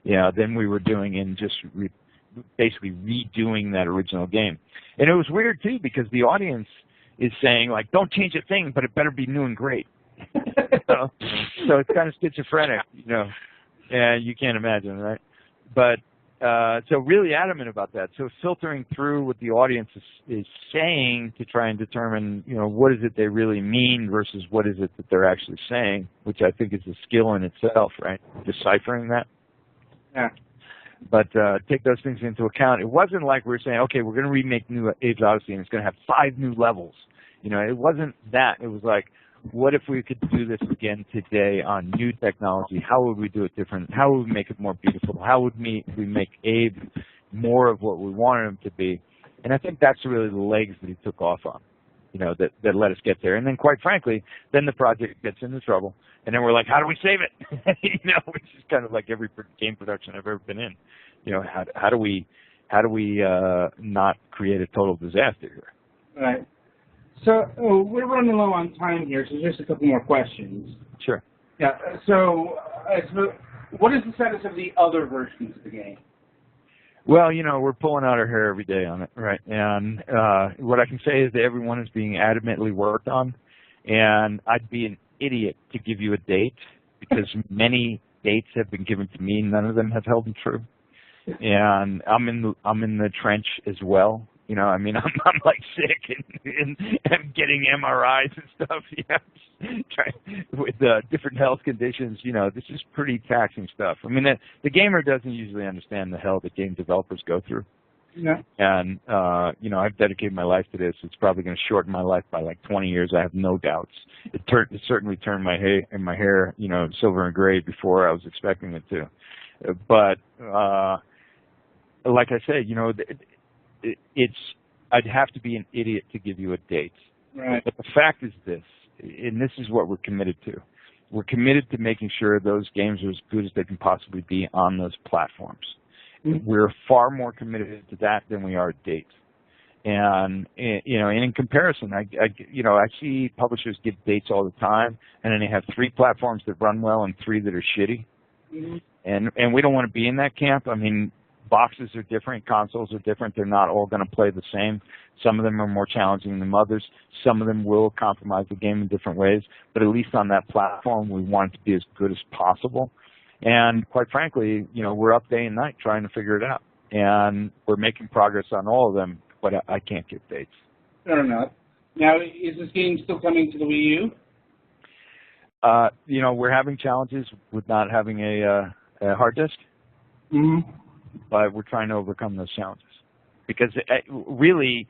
Speaker 1: than we were doing in just basically redoing that original game. And it was weird, too, because the audience is saying, don't change a thing, but it better be new and great. So it's kind of schizophrenic, and you can't imagine, right? But so really adamant about that. So filtering through what the audience is saying to try and determine, what is it they really mean versus what is it that they're actually saying, which I think is a skill in itself, right? Deciphering that.
Speaker 4: Yeah.
Speaker 1: But take those things into account. It wasn't like we were saying, okay, we're going to remake New Age Odyssey and it's going to have 5 new levels. It wasn't that. It was what if we could do this again today on new technology? How would we do it different? How would we make it more beautiful? How would we make Abe more of what we wanted him to be? And I think that's really the legs that he took off on, that let us get there. And then, quite frankly, then the project gets into trouble. And then we're like, how do we save it? Which is kind of like every game production I've ever been in. How do we not create a total disaster here?
Speaker 4: Right. So we're running low on time here, so just a couple more questions.
Speaker 1: Sure.
Speaker 4: Yeah. So what is the status of the other versions of the game?
Speaker 1: Well, we're pulling out our hair every day on it, right? And what I can say is that everyone is being adamantly worked on, and I'd be an idiot to give you a date because many dates have been given to me, none of them have held true. And I'm in the trench as well. I'm sick and getting MRIs and stuff. With different health conditions. This is pretty taxing stuff. The gamer doesn't usually understand the hell that game developers go through.
Speaker 4: Yeah.
Speaker 1: And I've dedicated my life to this. It's probably going to shorten my life by 20 years. I have no doubts. It certainly turned my hair, silver and gray before I was expecting it to. But like I said, I'd have to be an idiot to give you a date.
Speaker 4: Right.
Speaker 1: But the fact is this, and this is what we're committed to. We're committed to making sure those games are as good as they can possibly be on those platforms. Mm-hmm. We're far more committed to that than we are to dates. And and in comparison, I see publishers give dates all the time, and then they have 3 platforms that run well and 3 that are shitty. Mm-hmm. And we don't want to be in that camp. boxes are different, consoles are different. They're not all going to play the same. Some of them are more challenging than others. Some of them will compromise the game in different ways. But at least on that platform, we want it to be as good as possible. And quite frankly, we're up day and night trying to figure it out. And we're making progress on all of them, but I can't give dates.
Speaker 4: Fair enough. Now, is this game still coming to the Wii U?
Speaker 1: We're having challenges with not having a hard disk.
Speaker 4: Mm-hmm.
Speaker 1: But we're trying to overcome those challenges. Because really,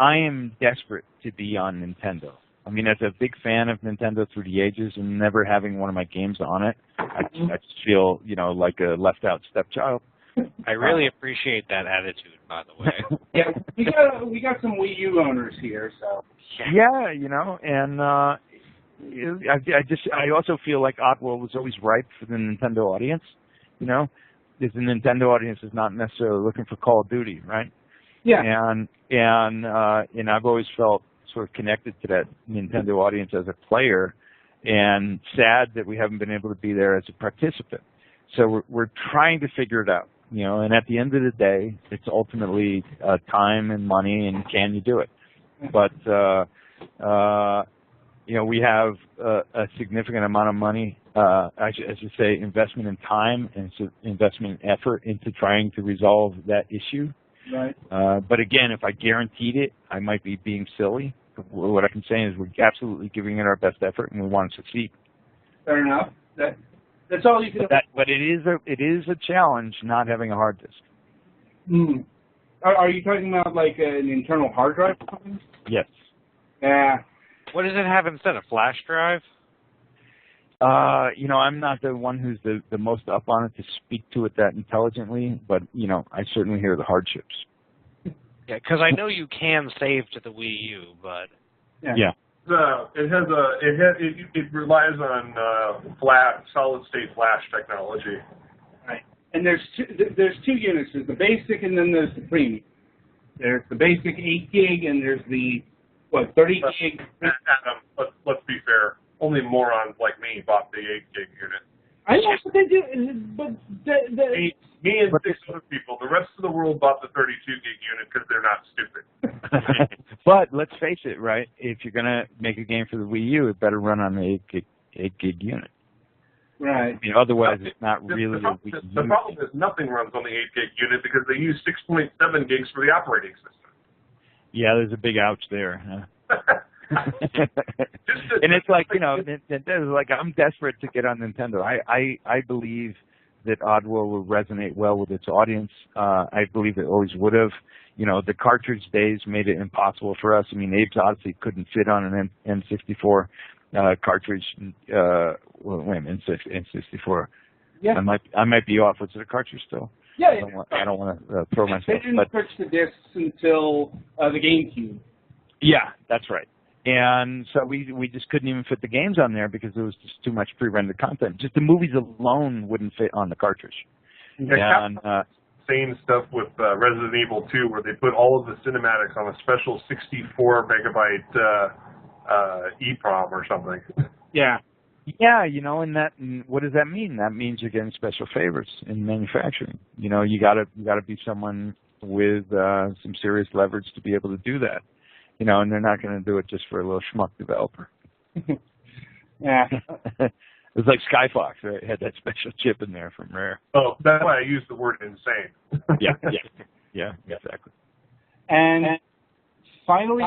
Speaker 1: I am desperate to be on Nintendo. I mean, as a big fan of Nintendo through the ages and never having one of my games on it, I just feel, like a left-out stepchild.
Speaker 5: I really appreciate that attitude, by the way.
Speaker 4: Yeah, we got some Wii U owners here, so.
Speaker 1: Yeah, and I also feel like Oddworld was always ripe for the Nintendo audience, because the Nintendo audience is not necessarily looking for Call of Duty, right?
Speaker 4: Yeah.
Speaker 1: And I've always felt sort of connected to that Nintendo audience as a player, and sad that we haven't been able to be there as a participant. So we're trying to figure it out, and at the end of the day, it's ultimately time and money, and can you do it? But we have a significant amount of money, I should say, investment in time and investment in effort into trying to resolve that issue.
Speaker 4: Right.
Speaker 1: But again, if I guaranteed it, I might be being silly. What I can say is we're absolutely giving it our best effort, and we want to succeed.
Speaker 4: Fair enough. That's all you can.
Speaker 1: But it is a challenge not having a hard disk.
Speaker 4: Mm. Are you talking about like an internal hard drive?
Speaker 1: Yes.
Speaker 4: Yeah.
Speaker 5: What does it have instead? A flash drive?
Speaker 1: I'm not the one who's the most up on it to speak to it that intelligently, but, I certainly hear the hardships.
Speaker 5: Yeah, because I know you can save to the Wii U, but...
Speaker 1: Yeah.
Speaker 3: It relies on solid-state flash technology.
Speaker 4: Right. And there's two units. There's the basic, and then there's the premium. There's the basic 8 gig, and there's the 30 gig.
Speaker 3: Adam, let's be fair. Only morons like me bought the 8 gig unit.
Speaker 4: I know what they do, but
Speaker 3: me and 6 other people. The rest of the world bought the 32 gig unit because they're not stupid.
Speaker 1: But let's face it, right? If you're gonna make a game for the Wii U, it better run on the 8 gig unit.
Speaker 4: Right.
Speaker 1: I mean, otherwise, it's not really a Wii U.
Speaker 3: The problem is nothing runs on the 8 gig unit because they use 6.7 gigs for the operating system.
Speaker 1: Yeah, there's a big ouch there. Huh? And it's like, Nintendo's like, I'm desperate to get on Nintendo. I believe that Oddworld will resonate well with its audience. I believe it always would have. The cartridge days made it impossible for us. I mean, Abe's Odyssey couldn't fit on an N64 cartridge. Wait a minute, N64.
Speaker 4: Yeah.
Speaker 1: I might be off. Was it a cartridge still?
Speaker 4: Yeah.
Speaker 1: I don't want to throw myself.
Speaker 4: They didn't touch the discs until the GameCube.
Speaker 1: Yeah, that's right. And so we just couldn't even fit the games on there because there was just too much pre-rendered content. Just the movies alone wouldn't fit on the cartridge.
Speaker 3: Yeah,
Speaker 1: and
Speaker 3: same stuff with Resident Evil 2, where they put all of the cinematics on a special 64 megabyte EEPROM or something.
Speaker 4: Yeah.
Speaker 1: Yeah, and what does that mean? That means you're getting special favors in manufacturing. You gotta be someone with some serious leverage to be able to do that. And they're not going to do it just for a little schmuck developer.
Speaker 4: Yeah.
Speaker 1: It was like Skyfox, right? It had that special chip in there from Rare.
Speaker 3: Oh, that's why I use the word insane.
Speaker 1: Yeah, exactly.
Speaker 4: And finally,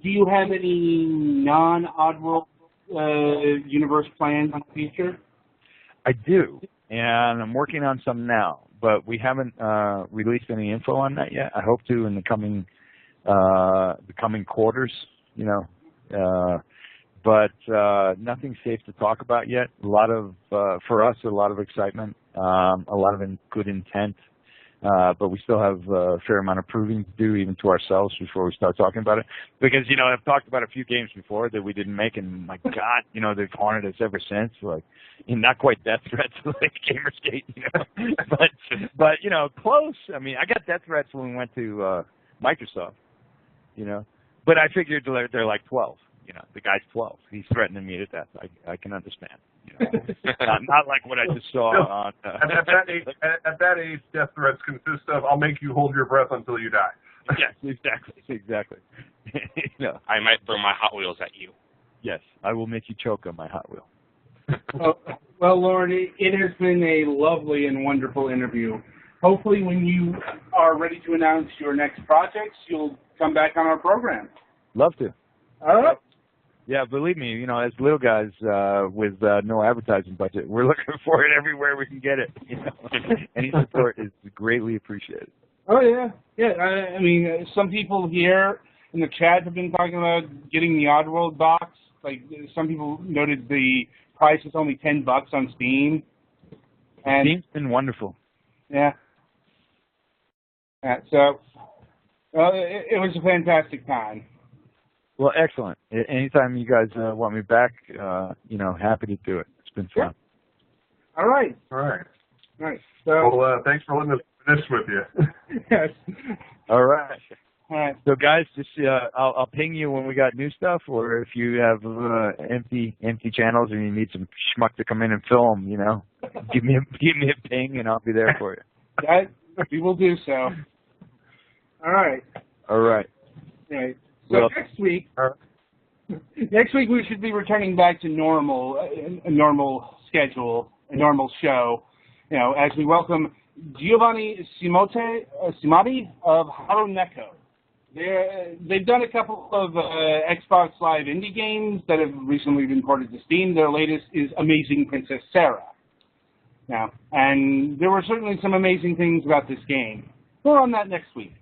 Speaker 4: do you have any non-Oddworld universe plans in the future?
Speaker 1: I do, and I'm working on some now, but we haven't released any info on that yet. I hope to in the coming quarters, but nothing safe to talk about yet. A lot of, for us, a lot of excitement, a lot of good intent, but we still have a fair amount of proving to do even to ourselves before we start talking about it. Because, I've talked about a few games before that we didn't make, and my God, they've haunted us ever since. Like, not quite death threats like Gamersgate, but close. I mean, I got death threats when we went to Microsoft. But I figured they're like 12, the guy's 12. He's threatening me to death. I can understand. Not like what I just saw on.
Speaker 3: At that age, death threats consist of "I'll make you hold your breath until you die."
Speaker 1: Yes, exactly.
Speaker 7: I might throw my Hot Wheels at you.
Speaker 1: Yes, I will make you choke on my Hot Wheel.
Speaker 4: Well, Lorne, it has been a lovely and wonderful interview. Hopefully, when you are ready to announce your next projects, you'll come back on our program.
Speaker 1: Love to.
Speaker 4: All right.
Speaker 1: Yeah, believe me, as little guys with no advertising budget, we're looking for it everywhere we can get it. Any support is greatly appreciated.
Speaker 4: Oh, yeah. Yeah, I mean, some people here in the chat have been talking about getting the Oddworld box. Like, some people noted the price is only $10 on Steam. And
Speaker 1: Steam's been wonderful.
Speaker 4: Yeah. So, it was a fantastic time.
Speaker 1: Well, excellent. Anytime you guys want me back, happy to do it. It's been fun.
Speaker 4: All right. So,
Speaker 3: Well, thanks for letting us finish with you.
Speaker 4: Yes.
Speaker 1: All right.
Speaker 4: All right.
Speaker 1: So, guys, just I'll ping you when we got new stuff, or if you have empty channels and you need some schmuck to come in and film, give me a ping and I'll be there for you.
Speaker 4: We will do so. All right.
Speaker 1: All right.
Speaker 4: Right. So next week we should be returning back to a normal schedule, a normal show, as we welcome Giovanni Simati of Haru Neko. They've done a couple of Xbox Live indie games that have recently been ported to Steam. Their latest is Amazing Princess Sarah. Now, and there were certainly some amazing things about this game. More on that next week.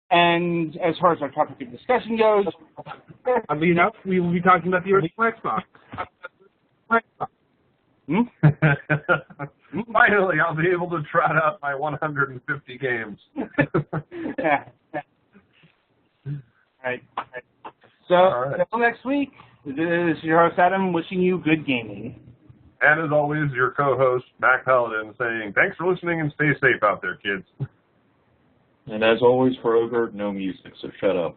Speaker 4: And as far as our topic of discussion goes, oddly enough, we will be talking about the original Xbox.
Speaker 3: Finally, I'll be able to trot out my 150 games.
Speaker 4: Right. So, until next week, this is your host, Adam, wishing you good gaming.
Speaker 3: And as always, your co-host, Mac Paladin, saying, thanks for listening and stay safe out there, kids.
Speaker 6: And as always for Ogre, no music, so shut up.